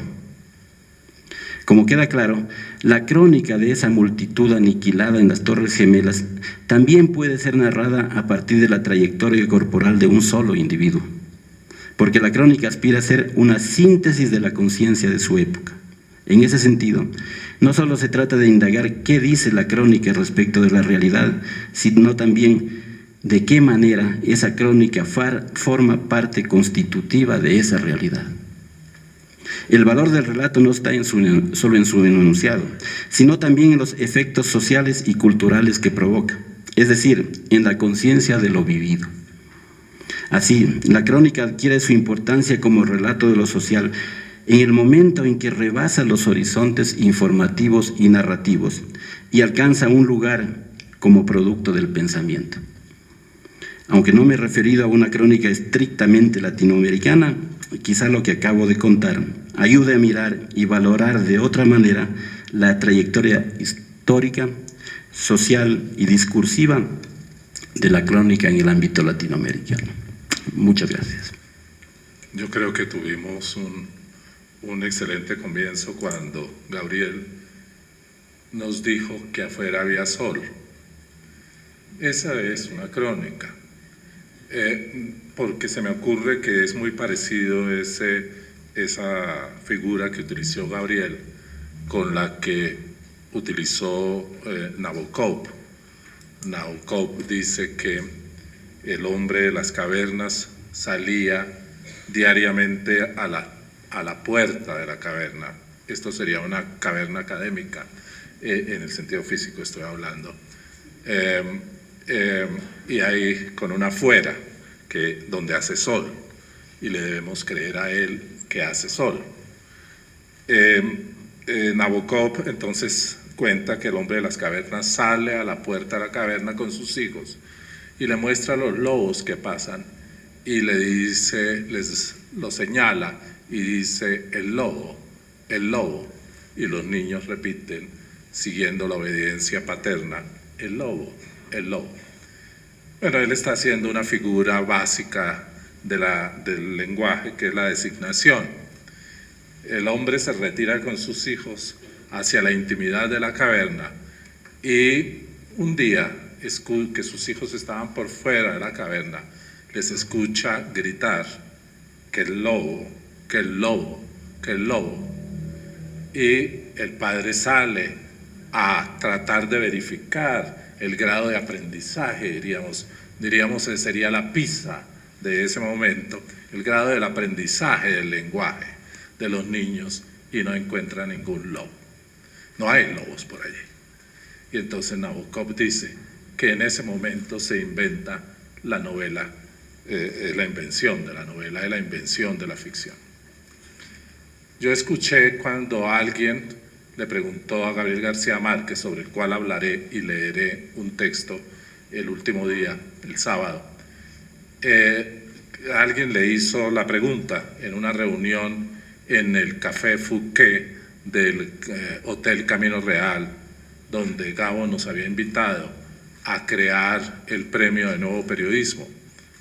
Speaker 2: Como queda claro, la crónica de esa multitud aniquilada en las Torres Gemelas también puede ser narrada a partir de la trayectoria corporal de un solo individuo, porque la crónica aspira a ser una síntesis de la conciencia de su época. En ese sentido, no solo se trata de indagar qué dice la crónica respecto de la realidad, sino también de qué manera esa crónica forma parte constitutiva de esa realidad. El valor del relato no está solo en su enunciado, sino también en los efectos sociales y culturales que provoca, es decir, en la conciencia de lo vivido. Así, la crónica adquiere su importancia como relato de lo social en el momento en que rebasa los horizontes informativos y narrativos y alcanza un lugar como producto del pensamiento. Aunque no me he referido a una crónica estrictamente latinoamericana, quizá lo que acabo de contar ayude a mirar y valorar de otra manera la trayectoria histórica, social y discursiva de la crónica en el ámbito latinoamericano. Muchas gracias.
Speaker 3: Yo creo que tuvimos un excelente comienzo cuando Gabriel nos dijo que afuera había sol. Esa es una crónica, porque se me ocurre que es muy parecido esa figura que utilizó Gabriel con la que utilizó Nabokov. Nabokov dice que el hombre de las cavernas salía diariamente a la puerta de la caverna. Esto sería una caverna académica, en el sentido físico estoy hablando. Y ahí con una afuera, donde hace sol, y le debemos creer a él que hace sol. Nabokov entonces cuenta que el hombre de las cavernas sale a la puerta de la caverna con sus hijos y le muestra a los lobos que pasan y le dice, lo señala y dice el lobo, y los niños repiten siguiendo la obediencia paterna, el lobo, el lobo. Bueno, él está haciendo una figura básica del lenguaje, que es la designación. El hombre se retira con sus hijos hacia la intimidad de la caverna y un día que sus hijos estaban por fuera de la caverna, les escucha gritar que el lobo, que el lobo, que el lobo. Y el padre sale a tratar de verificar el grado de aprendizaje, diríamos que sería la PISA de ese momento, el grado del aprendizaje del lenguaje de los niños, y no encuentra ningún lobo. No hay lobos por allí. Y entonces Nabokov dice que en ese momento se inventa la novela, la invención de la novela, la invención de la ficción. Yo escuché cuando alguien le preguntó a Gabriel García Márquez, sobre el cual hablaré y leeré un texto el último día, el sábado. Alguien le hizo la pregunta en una reunión en el Café Fouquet del Hotel Camino Real, donde Gabo nos había invitado a crear el premio de Nuevo Periodismo.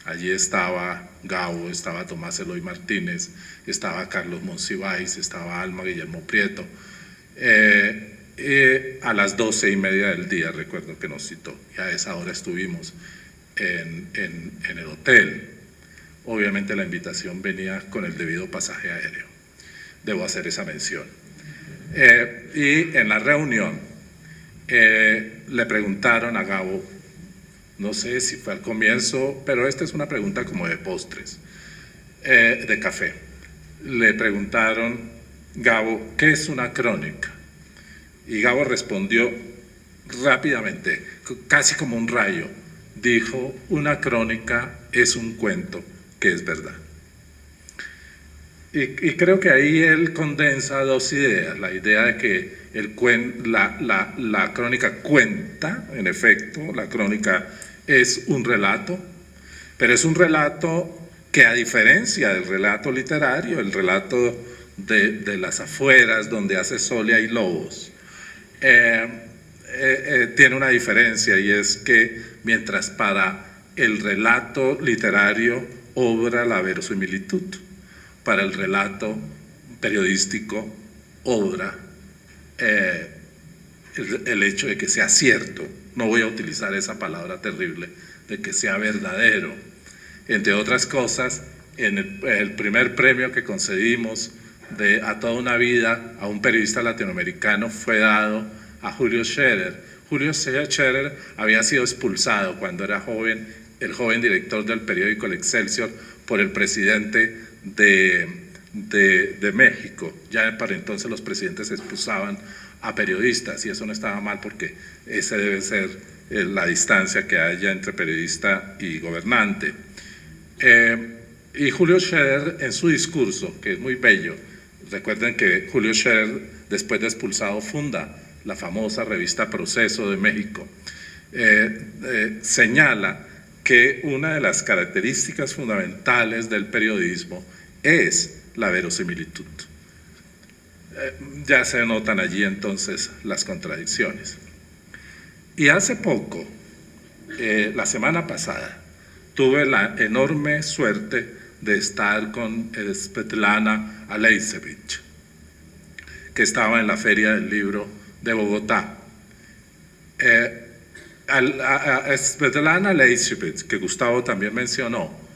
Speaker 3: Allí estaba Gabo, estaba Tomás Eloy Martínez, estaba Carlos Monsiváis, estaba Alma Guillermo Prieto. A las 12:30 del día, recuerdo que nos citó, y a esa hora estuvimos en el hotel. Obviamente la invitación venía con el debido pasaje aéreo, debo hacer esa mención. Y en la reunión le preguntaron a Gabo, no sé si fue al comienzo, pero esta es una pregunta como de postres, de café. le preguntaron, Gabo, ¿qué es una crónica? Y Gabo respondió rápidamente, casi como un rayo, dijo, una crónica es un cuento que es verdad. Y creo que ahí él condensa dos ideas, la idea de que la crónica cuenta, en efecto, la crónica es un relato, pero es un relato que, a diferencia del relato literario, el relato de las afueras, donde hace sol y hay lobos, tiene una diferencia, y es que mientras para el relato literario obra la verosimilitud, para el relato periodístico obra el hecho de que sea cierto. No voy a utilizar esa palabra terrible, de que sea verdadero. Entre otras cosas, en el primer premio que concedimos a toda una vida a un periodista latinoamericano fue dado a Julio Scherer. Julio Scherer había sido expulsado cuando era joven, el joven director del periódico El Excelsior, por el presidente de México. Ya para entonces los presidentes expulsaban a periodistas, y eso no estaba mal, porque esa debe ser la distancia que haya entre periodista y gobernante. Y Julio Scherer, en su discurso, que es muy bello, recuerden que Julio Scherer, después de expulsado, funda la famosa revista Proceso de México, señala que una de las características fundamentales del periodismo es la verosimilitud. Ya se notan allí entonces las contradicciones. Y hace poco, la semana pasada, tuve la enorme suerte de estar con Svetlana Alexievich, que estaba en la Feria del Libro de Bogotá. Svetlana Alexievich, que Gustavo también mencionó,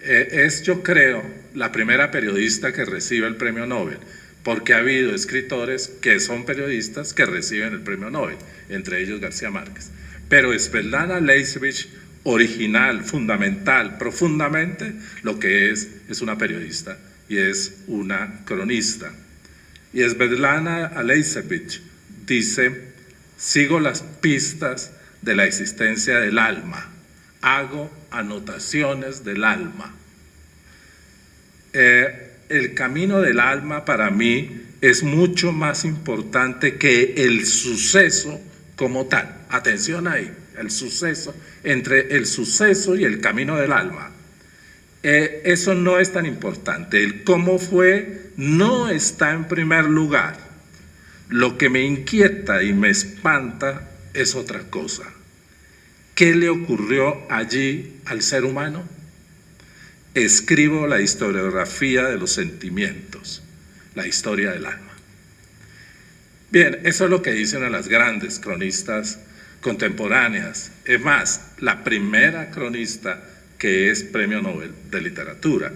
Speaker 3: es, yo creo, la primera periodista que recibe el premio Nobel, porque ha habido escritores que son periodistas que reciben el premio Nobel, entre ellos García Márquez. Pero Svetlana Alexievich, original, fundamental, profundamente, lo que es una periodista y es una cronista. Y Svetlana Alexievich dice: sigo las pistas de la existencia del alma, hago anotaciones del alma. El camino del alma para mí es mucho más importante que el suceso como tal. Atención ahí, el suceso, entre el suceso y el camino del alma. Eso no es tan importante. El cómo fue no está en primer lugar. Lo que me inquieta y me espanta es otra cosa. ¿Qué le ocurrió allí al ser humano? Escribo la historiografía de los sentimientos, la historia del alma. Bien, eso es lo que dicen a las grandes cronistas contemporáneas. Es más, la primera cronista que es Premio Nobel de Literatura.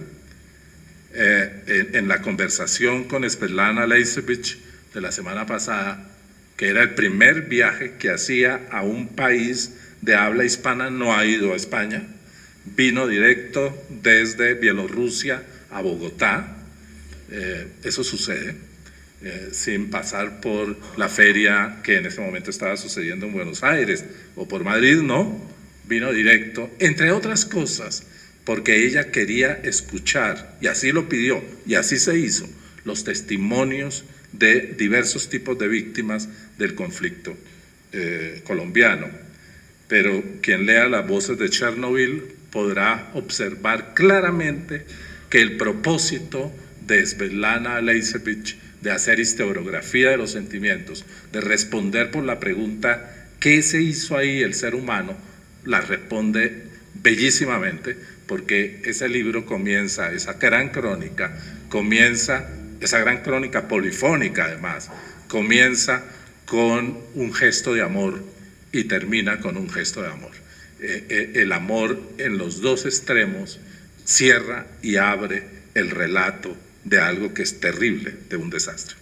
Speaker 3: En la conversación con Svetlana Alexievich de la semana pasada, que era el primer viaje que hacía a un país de habla hispana, no ha ido a España, vino directo desde Bielorrusia a Bogotá. Eso sucede, sin pasar por la feria que en ese momento estaba sucediendo en Buenos Aires o por Madrid, no, vino directo, entre otras cosas, porque ella quería escuchar, y así lo pidió, y así se hizo, los testimonios de diversos tipos de víctimas del conflicto colombiano. Pero quien lea Las voces de Chernobyl podrá observar claramente que el propósito de Svetlana Alexievich de hacer historiografía de los sentimientos, de responder por la pregunta ¿qué se hizo ahí el ser humano?, la responde bellísimamente, porque ese libro comienza, esa gran crónica polifónica además, comienza con un gesto de amor y termina con un gesto de amor. El amor en los dos extremos cierra y abre el relato de algo que es terrible, de un desastre.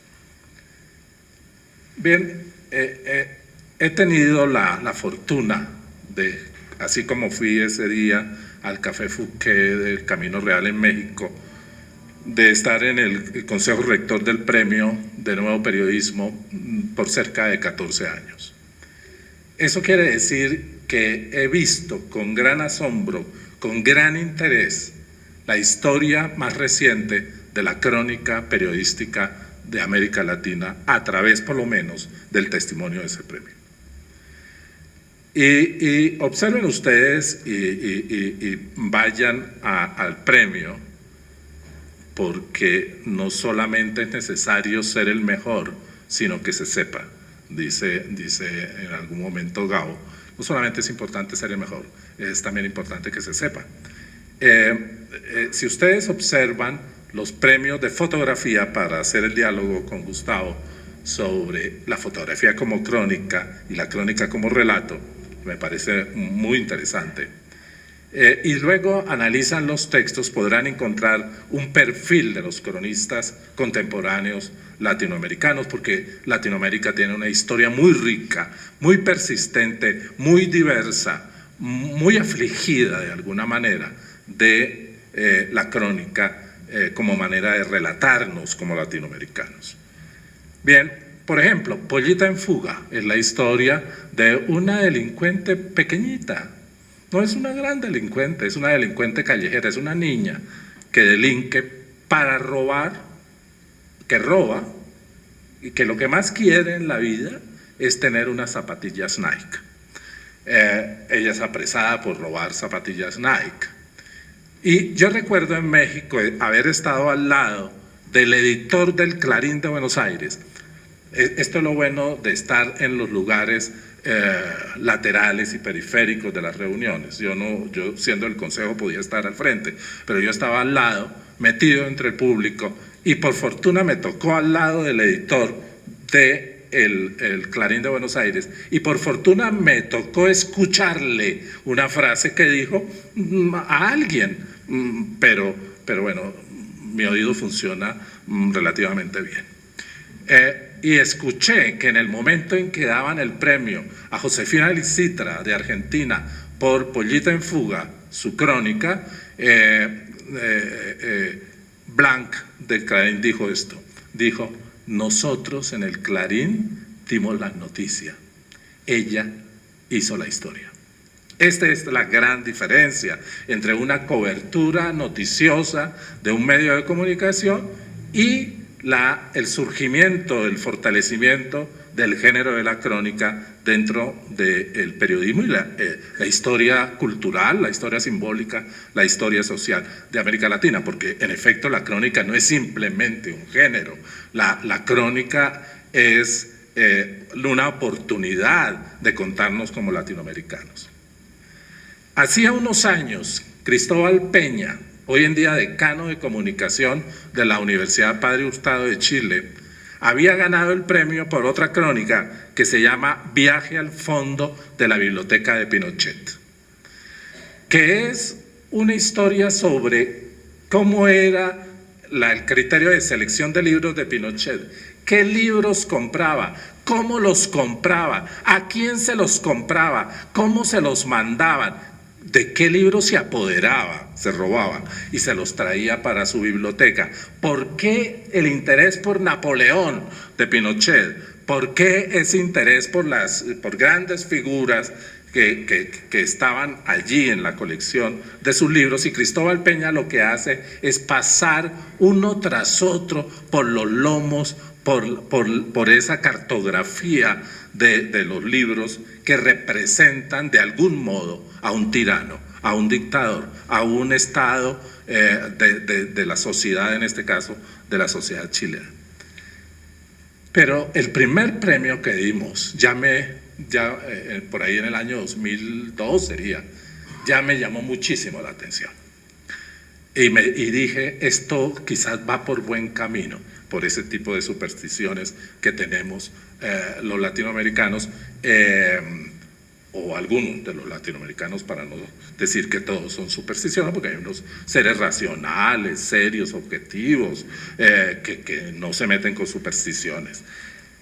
Speaker 3: Bien, he tenido la fortuna de, así como fui ese día al Café Fouquet del Camino Real en México, de estar en el Consejo Rector del Premio de Nuevo Periodismo por cerca de 14 años. Eso quiere decir que he visto con gran asombro, con gran interés, la historia más reciente de la crónica periodística de América Latina a través, por lo menos, del testimonio de ese premio. Y observen ustedes y vayan al premio, porque no solamente es necesario ser el mejor, sino que se sepa, dice en algún momento Gao. No solamente es importante ser el mejor, es también importante que se sepa. Si ustedes observan los premios de fotografía, para hacer el diálogo con Gustavo sobre la fotografía como crónica y la crónica como relato, me parece muy interesante. Y luego analizan los textos, podrán encontrar un perfil de los cronistas contemporáneos latinoamericanos, porque Latinoamérica tiene una historia muy rica, muy persistente, muy diversa, muy afligida de alguna manera de la crónica como manera de relatarnos como latinoamericanos. Bien, por ejemplo, Pollita en fuga es la historia de una delincuente pequeñita. No es una gran delincuente, es una delincuente callejera, es una niña que delinque para robar, que roba, y que lo que más quiere en la vida es tener unas zapatillas Nike. Ella es apresada por robar zapatillas Nike. Y yo recuerdo en México haber estado al lado del editor del Clarín de Buenos Aires. Esto es lo bueno de estar en los lugares laterales y periféricos de las reuniones. Yo siendo el consejo podía estar al frente, pero yo estaba al lado, metido entre el público, y por fortuna me tocó al lado del editor de el Clarín de Buenos Aires, y por fortuna me tocó escucharle una frase que dijo a alguien, pero bueno, mi oído funciona relativamente bien. Y escuché que en el momento en que daban el premio a Josefina Licitra de Argentina por Pollita en fuga, su crónica, Blanc del Clarín dijo esto, dijo: nosotros en el Clarín dimos la noticia, ella hizo la historia. Esta es la gran diferencia entre una cobertura noticiosa de un medio de comunicación y el surgimiento, el fortalecimiento del género de la crónica dentro del periodismo y la historia cultural, la historia simbólica, la historia social de América Latina, porque en efecto la crónica no es simplemente un género, la crónica es una oportunidad de contarnos como latinoamericanos. Hacía unos años, Cristóbal Peña, hoy en día decano de comunicación de la Universidad Padre Hurtado de Chile, había ganado el premio por otra crónica que se llama Viaje al fondo de la biblioteca de Pinochet, que es una historia sobre cómo era el criterio de selección de libros de Pinochet, qué libros compraba, cómo los compraba, a quién se los compraba, cómo se los mandaban, de qué libros se apoderaba, se robaba y se los traía para su biblioteca. ¿Por qué el interés por Napoleón de Pinochet? ¿Por qué ese interés por grandes figuras que estaban allí en la colección de sus libros? Y Cristóbal Peña lo que hace es pasar uno tras otro por los lomos, por esa cartografía de los libros que representan de algún modo a un tirano, a un dictador, a un estado de la sociedad, en este caso de la sociedad chilena. Pero el primer premio que dimos, por ahí en el año 2002 sería, ya me llamó muchísimo la atención. Y dije, esto quizás va por buen camino, por ese tipo de supersticiones que tenemos los latinoamericanos, o algunos de los latinoamericanos, para no decir que todos son supersticiones, porque hay unos seres racionales, serios, objetivos, que no se meten con supersticiones.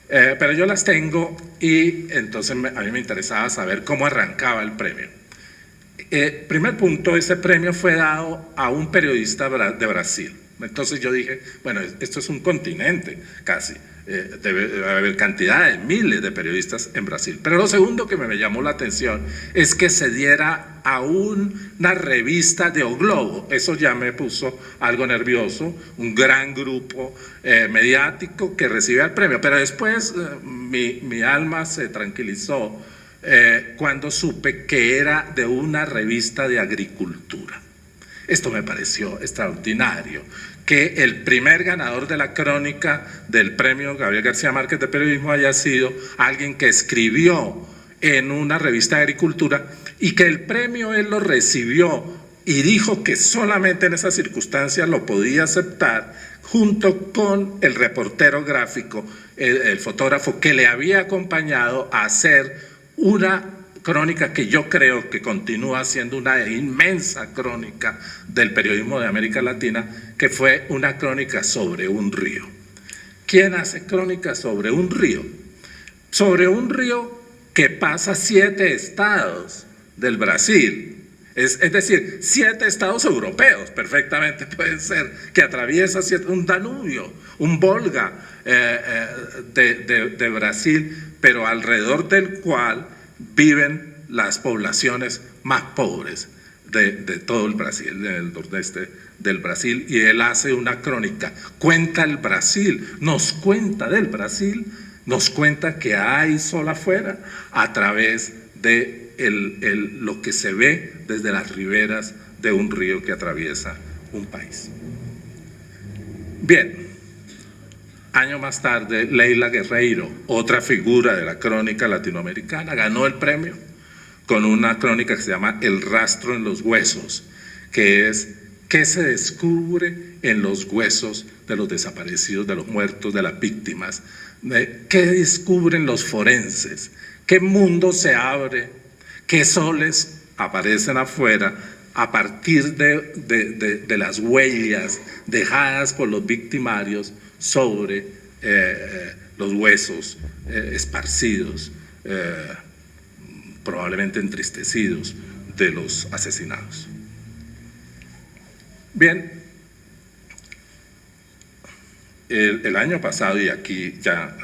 Speaker 3: Pero yo las tengo, y entonces a mí me interesaba saber cómo arrancaba el premio. Primer punto, ese premio fue dado a un periodista de Brasil, Entonces yo dije, bueno, esto es un continente casi, debe haber cantidades, miles de periodistas en Brasil. Pero lo segundo que me llamó la atención es que se diera a una revista de O Globo. Eso ya me puso algo nervioso, un gran grupo mediático que recibía el premio. Pero después mi alma se tranquilizó cuando supe que era de una revista de agricultura. Esto me pareció extraordinario, que el primer ganador de la crónica del premio Gabriel García Márquez de periodismo haya sido alguien que escribió en una revista de agricultura y que el premio él lo recibió y dijo que solamente en esas circunstancias lo podía aceptar junto con el reportero gráfico, el fotógrafo que le había acompañado a hacer una crónica que yo creo que continúa siendo una inmensa crónica del periodismo de América Latina, que fue una crónica sobre un río. ¿Quién hace crónica sobre un río? Sobre un río que pasa 7 estados del Brasil, es decir, 7 estados europeos, perfectamente pueden ser, que atraviesa un Danubio, un Volga de Brasil, pero alrededor del cual viven las poblaciones más pobres de todo el Brasil, en el nordeste del Brasil, y él hace una crónica, cuenta el Brasil, nos cuenta del Brasil, nos cuenta que hay sol afuera a través de lo que se ve desde las riberas de un río que atraviesa un país. Bien. Año más tarde, Leila Guerreiro, otra figura de la crónica latinoamericana, ganó el premio con una crónica que se llama El rastro en los huesos, que es qué se descubre en los huesos de los desaparecidos, de los muertos, de las víctimas, qué descubren los forenses, qué mundo se abre, qué soles aparecen afuera a partir de las huellas dejadas por los victimarios sobre los huesos esparcidos, probablemente entristecidos, de los asesinados. Bien, el año pasado, y aquí ya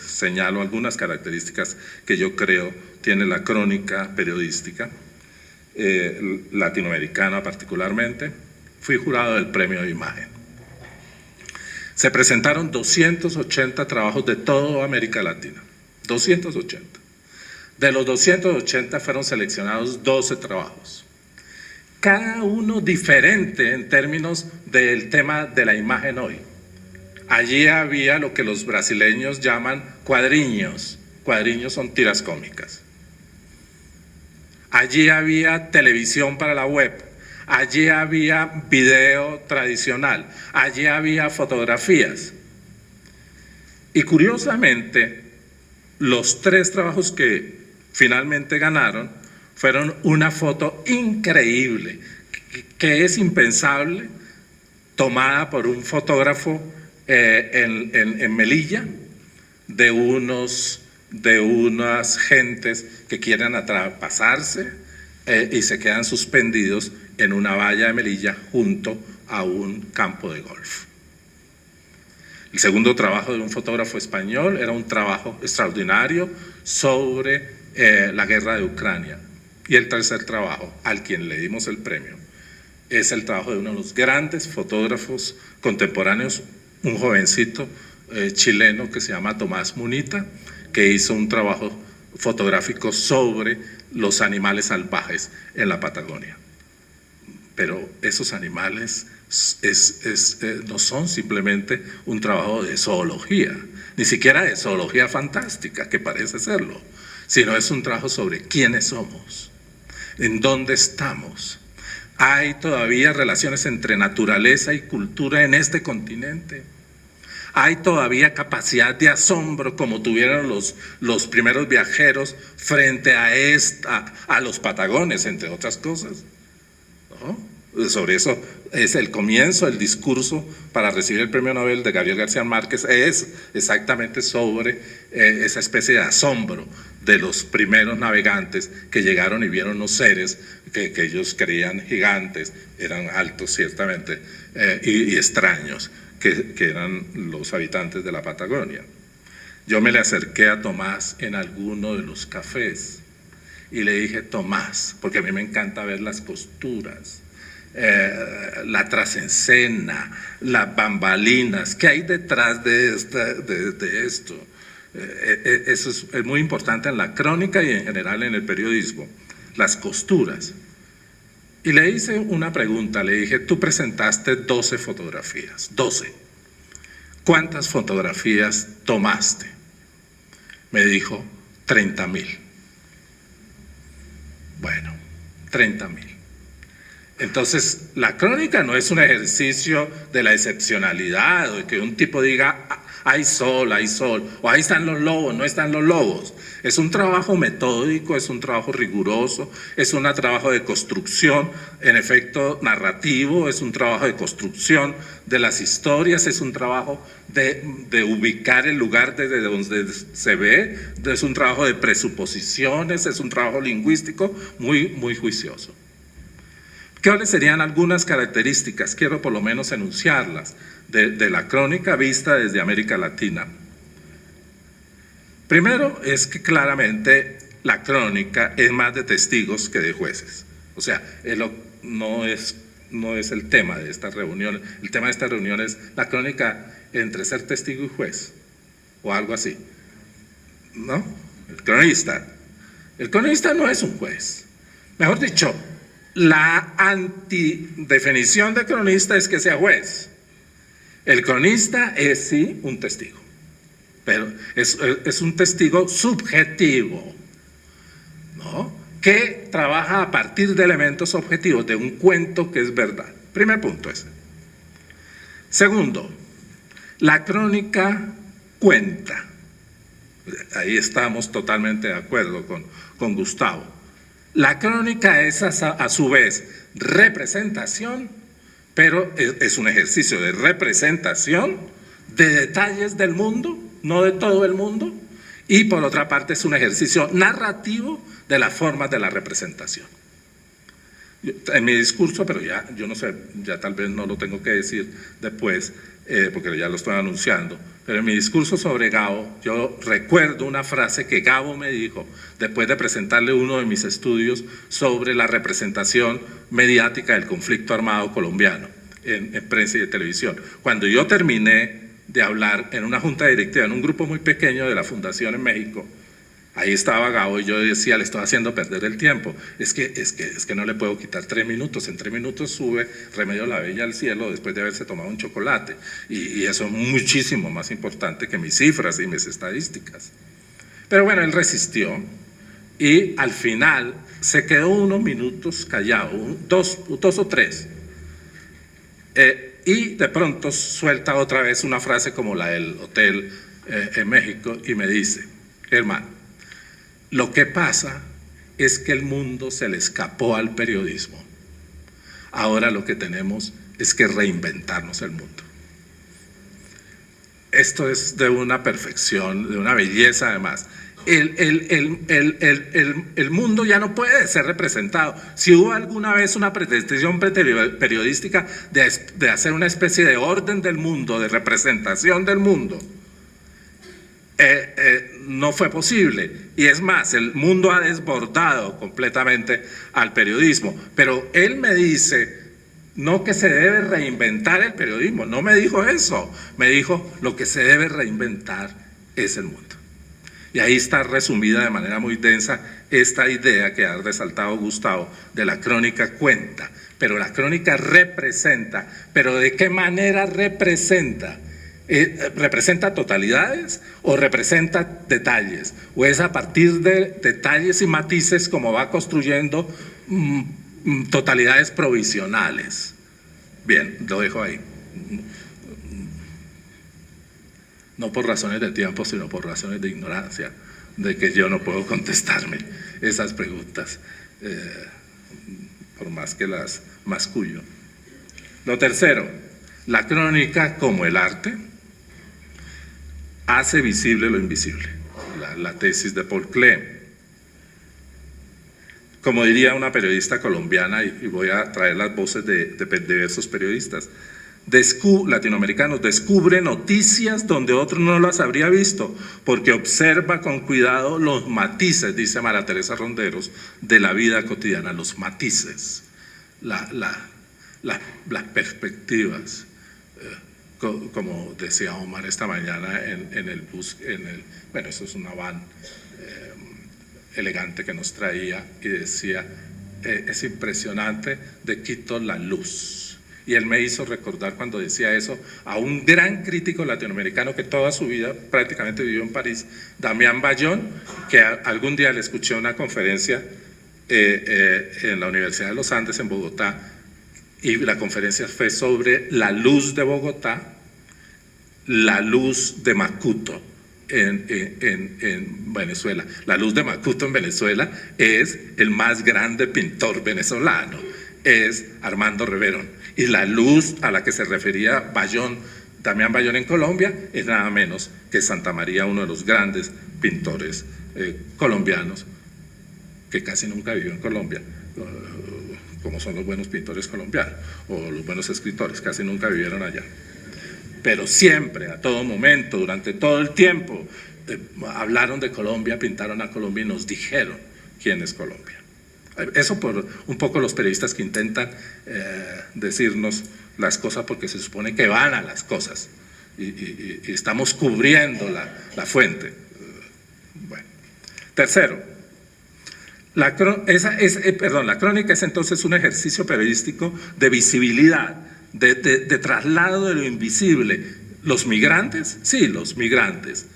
Speaker 3: señalo algunas características que yo creo tiene la crónica periodística latinoamericana particularmente, fui jurado del premio de imagen. Se presentaron 280 trabajos de toda América Latina, 280. De los 280 fueron seleccionados 12 trabajos, cada uno diferente en términos del tema de la imagen hoy. Allí había lo que los brasileños llaman cuadriños, cuadriños son tiras cómicas. Allí había televisión para la web. Allí había video tradicional, allí había fotografías. Y curiosamente, los 3 trabajos que finalmente ganaron fueron una foto increíble, que es impensable, tomada por un fotógrafo en Melilla, de unas gentes que quieren pasarse y se quedan suspendidos en una valla de Melilla junto a un campo de golf. El segundo trabajo de un fotógrafo español era un trabajo extraordinario sobre la guerra de Ucrania. Y el tercer trabajo, al quien le dimos el premio, es el trabajo de uno de los grandes fotógrafos contemporáneos, un jovencito chileno que se llama Tomás Munita, que hizo un trabajo fotográfico sobre los animales salvajes en la Patagonia. Pero esos animales no son simplemente un trabajo de zoología, ni siquiera de zoología fantástica, que parece serlo, sino es un trabajo sobre quiénes somos, en dónde estamos. Hay todavía relaciones entre naturaleza y cultura en este continente. Hay todavía capacidad de asombro como tuvieron los primeros viajeros frente a los Patagones, entre otras cosas, ¿no? Sobre eso es el comienzo, el discurso para recibir el premio Nobel de Gabriel García Márquez es exactamente sobre esa especie de asombro de los primeros navegantes que llegaron y vieron unos seres que ellos creían gigantes, eran altos ciertamente, y extraños, que eran los habitantes de la Patagonia. Yo me le acerqué a Tomás en alguno de los cafés y le dije: Tomás, porque a mí me encanta ver las costuras, la trasescena, las bambalinas, ¿qué hay detrás de esto? Eso es muy importante en la crónica y en general en el periodismo, las costuras. Y le hice una pregunta, le dije: tú presentaste 12 fotografías, 12. ¿Cuántas fotografías tomaste? Me dijo: 30.000. Bueno, 30.000. Entonces, la crónica no es un ejercicio de la excepcionalidad, o de que un tipo diga: hay sol, o ahí están los lobos, no están los lobos. Es un trabajo metódico, es un trabajo riguroso, es un trabajo de construcción, en efecto narrativo, es un trabajo de construcción de las historias, es un trabajo de ubicar el lugar desde donde se ve, es un trabajo de presuposiciones, es un trabajo lingüístico muy, muy juicioso. ¿Cuáles serían algunas características? Quiero por lo menos enunciarlas de la crónica vista desde América Latina. Primero es que claramente la crónica es más de testigos que de jueces. O sea, no es el tema de esta reunión. El tema de esta reunión es la crónica entre ser testigo y juez, o algo así, ¿no? El cronista no es un juez. Mejor dicho, la antidefinición de cronista es que sea juez. El cronista es sí un testigo, pero es un testigo subjetivo, ¿no? Que trabaja a partir de elementos objetivos, de un cuento que es verdad. Primer punto ese. Segundo, la crónica cuenta. Ahí estamos totalmente de acuerdo con Gustavo. La crónica es a su vez representación, pero es un ejercicio de representación de detalles del mundo, no de todo el mundo, y por otra parte es un ejercicio narrativo de las formas de la representación. En mi discurso, pero ya, yo no sé, ya tal vez no lo tengo que decir después, porque ya lo estoy anunciando, pero en mi discurso sobre Gabo, yo recuerdo una frase que Gabo me dijo después de presentarle uno de mis estudios sobre la representación mediática del conflicto armado colombiano en prensa y de televisión. Cuando yo terminé de hablar en una junta directiva, en un grupo muy pequeño de la Fundación en México, ahí estaba Gabo y yo decía: le estoy haciendo perder el tiempo, es que no le puedo quitar 3 minutos, en 3 minutos sube Remedio la Bella al cielo después de haberse tomado un chocolate, y eso es muchísimo más importante que mis cifras y mis estadísticas. Pero bueno, él resistió y al final se quedó unos minutos callado, dos o tres, y de pronto suelta otra vez una frase como la del hotel en México y me dice: hermano, lo que pasa es que el mundo se le escapó al periodismo. Ahora lo que tenemos es que reinventarnos el mundo. Esto es de una perfección, de una belleza además. El mundo ya no puede ser representado. Si hubo alguna vez una pretensión periodística de hacer una especie de orden del mundo, de representación del mundo, no fue posible, y es más, el mundo ha desbordado completamente al periodismo. Pero él me dice, no que se debe reinventar el periodismo, no me dijo eso, me dijo: lo que se debe reinventar es el mundo. Y ahí está resumida de manera muy densa esta idea que ha resaltado Gustavo de la crónica cuenta, pero la crónica representa. ¿Pero de qué manera representa? ¿Representa totalidades o representa detalles? ¿O es a partir de detalles y matices como va construyendo totalidades provisionales? Bien, lo dejo ahí. No por razones de tiempo, sino por razones de ignorancia, de que yo no puedo contestarme esas preguntas, por más que las mascullo. Lo tercero, la crónica como el arte hace visible lo invisible, la tesis de Paul Klee. Como diría una periodista colombiana, y voy a traer las voces de diversos periodistas, latinoamericanos, descubre noticias donde otro no las habría visto, porque observa con cuidado los matices, dice María Teresa Ronderos, de la vida cotidiana, los matices, las perspectivas. Como decía Omar esta mañana en el bus, bueno, eso es una van elegante que nos traía, y decía, es impresionante de Quito la luz. Y él me hizo recordar cuando decía eso a un gran crítico latinoamericano que toda su vida prácticamente vivió en París, Damián Bayón, que algún día le escuché una conferencia en la Universidad de los Andes en Bogotá, y la conferencia fue sobre la luz de Bogotá, la luz de Macuto en Venezuela. La luz de Macuto en Venezuela es el más grande pintor venezolano, es Armando Reverón. Y la luz a la que se refería Bayón, Damián Bayón en Colombia, es nada menos que Santa María, uno de los grandes pintores colombianos, que casi nunca vivió en Colombia, como son los buenos pintores colombianos, o los buenos escritores, casi nunca vivieron allá. Pero siempre, a todo momento, durante todo el tiempo, hablaron de Colombia, pintaron a Colombia y nos dijeron quién es Colombia. Eso por un poco los periodistas que intentan decirnos las cosas porque se supone que van a las cosas y estamos cubriendo la fuente. Bueno. Tercero, la crónica es entonces un ejercicio periodístico de visibilidad, de traslado de lo invisible. ¿Los migrantes? Sí, los migrantes.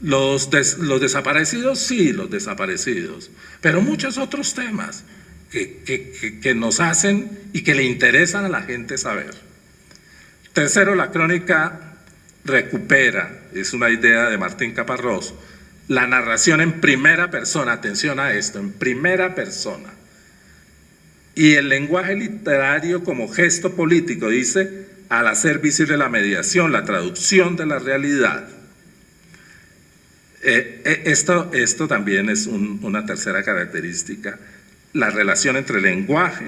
Speaker 3: ¿Los desaparecidos? Sí, los desaparecidos. Pero muchos otros temas que nos hacen y que le interesan a la gente saber. Tercero, la crónica recupera, es una idea de Martín Caparrós, la narración en primera persona, atención a esto, en primera persona. Y el lenguaje literario como gesto político, dice, al hacer visible la mediación, la traducción de la realidad. Esto también es una tercera característica, la relación entre lenguaje,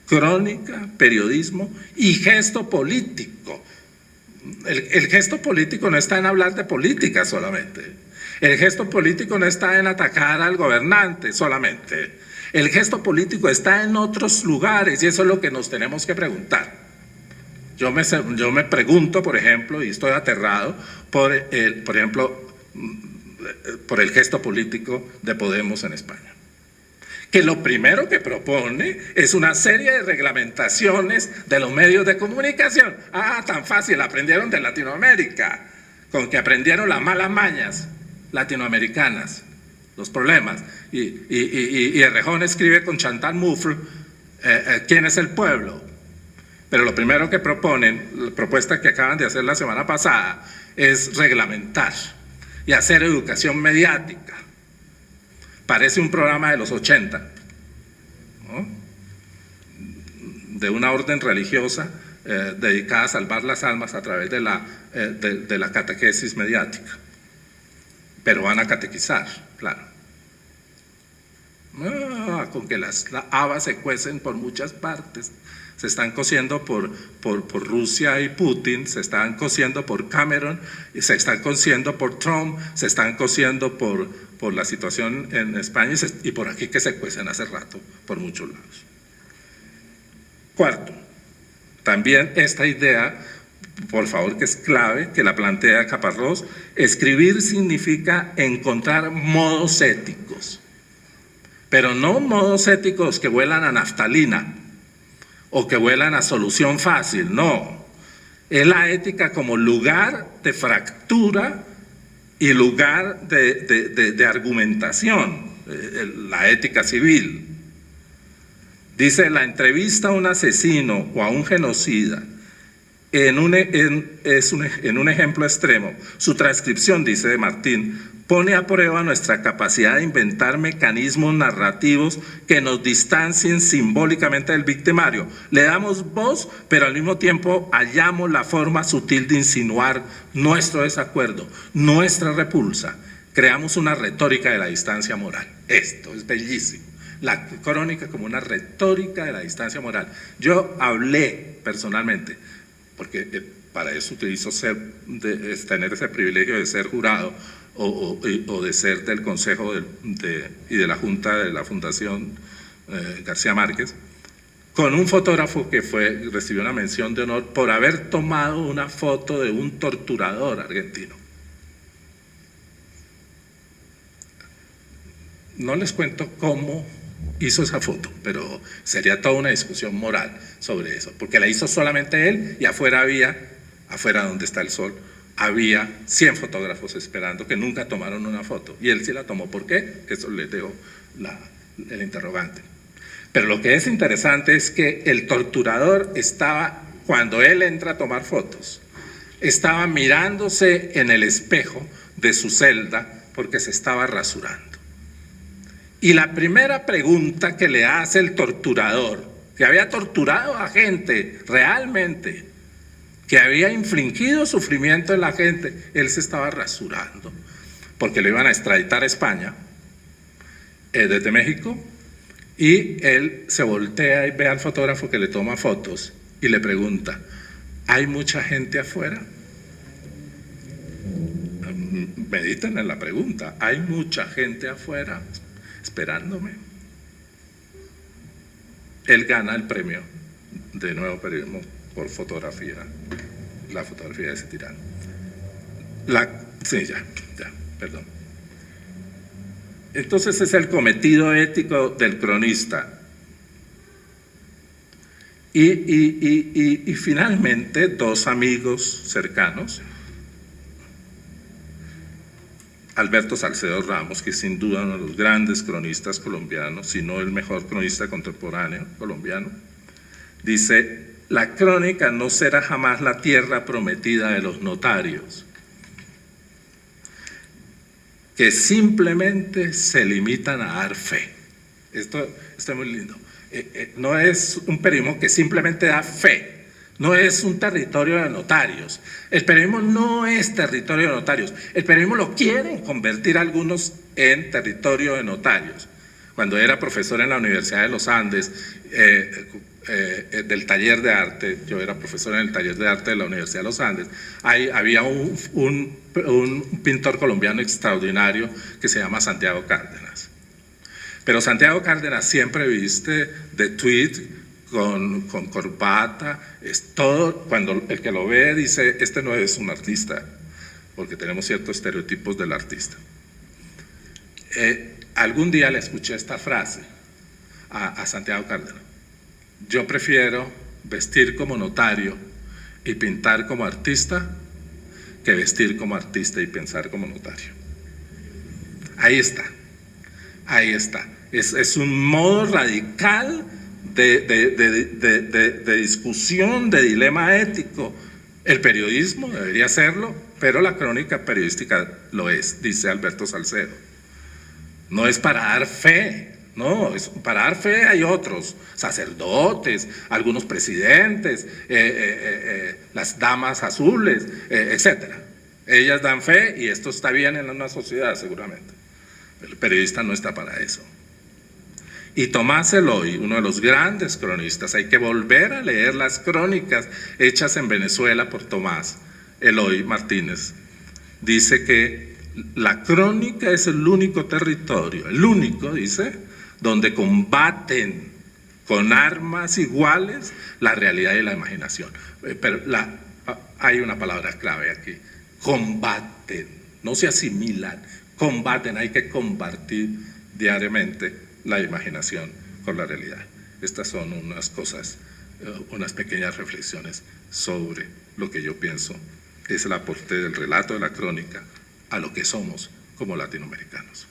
Speaker 3: crónica, periodismo y gesto político. El gesto político no está en hablar de política solamente. El gesto político no está en atacar al gobernante solamente. El gesto político está en otros lugares y eso es lo que nos tenemos que preguntar. Yo me pregunto, por ejemplo, y estoy aterrado por el gesto político de Podemos en España, que lo primero que propone es una serie de reglamentaciones de los medios de comunicación. Ah, tan fácil, aprendieron de Latinoamérica, con que aprendieron las malas mañas latinoamericanas, los problemas. Y Errejón escribe con Chantal Mouffe, ¿quién es el pueblo? Pero lo primero que proponen, la propuesta que acaban de hacer la semana pasada, es reglamentar y hacer educación mediática. Parece un programa de los 80, ¿no? De una orden religiosa dedicada a salvar las almas a través de la catequesis mediática. Pero van a catequizar, claro. Con que las habas se cuecen por muchas partes. Se están cociendo por Rusia y Putin, se están cociendo por Cameron, y se están cociendo por Trump, se están cociendo por la situación en España y por aquí que se cuecen hace rato por muchos lados. Cuarto, también esta idea, por favor, que es clave, que la plantea Caparrós: escribir significa encontrar modos éticos, pero no modos éticos que vuelan a naftalina o que vuelan a solución fácil, no. Es la ética como lugar de fractura y lugar de argumentación, la ética civil. Dice: la entrevista a un asesino o a un genocida en un ejemplo extremo. Su transcripción, dice de Martín, pone a prueba nuestra capacidad de inventar mecanismos narrativos que nos distancien simbólicamente del victimario. Le damos voz, pero al mismo tiempo hallamos la forma sutil de insinuar nuestro desacuerdo, nuestra repulsa. Creamos una retórica de la distancia moral. Esto es bellísimo. la crónica como una retórica de la distancia moral. Yo hablé personalmente, porque para eso utilizo tener ese privilegio de ser jurado o de ser del Consejo y de la Junta de la Fundación García Márquez, con un fotógrafo que recibió una mención de honor por haber tomado una foto de un torturador argentino. No les cuento cómo hizo esa foto, pero sería toda una discusión moral sobre eso, porque la hizo solamente él y afuera donde está el sol, había 100 fotógrafos esperando que nunca tomaron una foto, y él sí la tomó. ¿Por qué? Eso les dejo el interrogante. Pero lo que es interesante es que el torturador estaba, cuando él entra a tomar fotos, estaba mirándose en el espejo de su celda porque se estaba rasurando. Y la primera pregunta que le hace el torturador, que había torturado a gente realmente, que había infligido sufrimiento en la gente, él se estaba rasurando, porque lo iban a extraditar a España, desde México, y él se voltea y ve al fotógrafo que le toma fotos y le pregunta: ¿hay mucha gente afuera? Mediten en la pregunta: ¿hay mucha gente afuera esperándome? Él gana el premio de Nuevo Periodismo por fotografía, la fotografía de ese tirano. Perdón. Entonces es el cometido ético del cronista. Y finalmente, dos amigos cercanos, Alberto Salcedo Ramos, que es sin duda uno de los grandes cronistas colombianos, si no el mejor cronista contemporáneo colombiano, dice: la crónica no será jamás la tierra prometida de los notarios, que simplemente se limitan a dar fe. Esto es muy lindo. No es un periodismo que simplemente da fe, no es un territorio de notarios. El periodismo no es territorio de notarios. El periodismo lo quieren convertir algunos en territorio de notarios. Cuando era profesor en la Universidad de los Andes, del taller de arte, yo era profesor en el taller de arte de la Universidad de los Andes, había un pintor colombiano extraordinario que se llama Santiago Cárdenas. Pero Santiago Cárdenas siempre viste de tweed, con corbata, es todo. Cuando el que lo ve dice: este no es un artista, porque tenemos ciertos estereotipos del artista. Algún día le escuché esta frase a Santiago Cárdenas: yo prefiero vestir como notario y pintar como artista que vestir como artista y pensar como notario. Ahí está. Es un modo radical de discusión, de dilema ético. El periodismo debería serlo, pero la crónica periodística lo es, dice Alberto Salcedo. No es para dar fe, no, para dar fe hay otros, sacerdotes, algunos presidentes, las damas azules, etc. Ellas dan fe y esto está bien en una sociedad seguramente. El periodista no está para eso. Y Tomás Eloy, uno de los grandes cronistas, hay que volver a leer las crónicas hechas en Venezuela por Tomás Eloy Martínez, dice que la crónica es el único territorio, el único, dice, donde combaten con armas iguales la realidad y la imaginación. Pero hay una palabra clave aquí: combaten, no se asimilan, combaten. Hay que combatir diariamente la imaginación con la realidad. Estas son unas cosas, unas pequeñas reflexiones sobre lo que yo pienso es el aporte del relato de la crónica a lo que somos como latinoamericanos.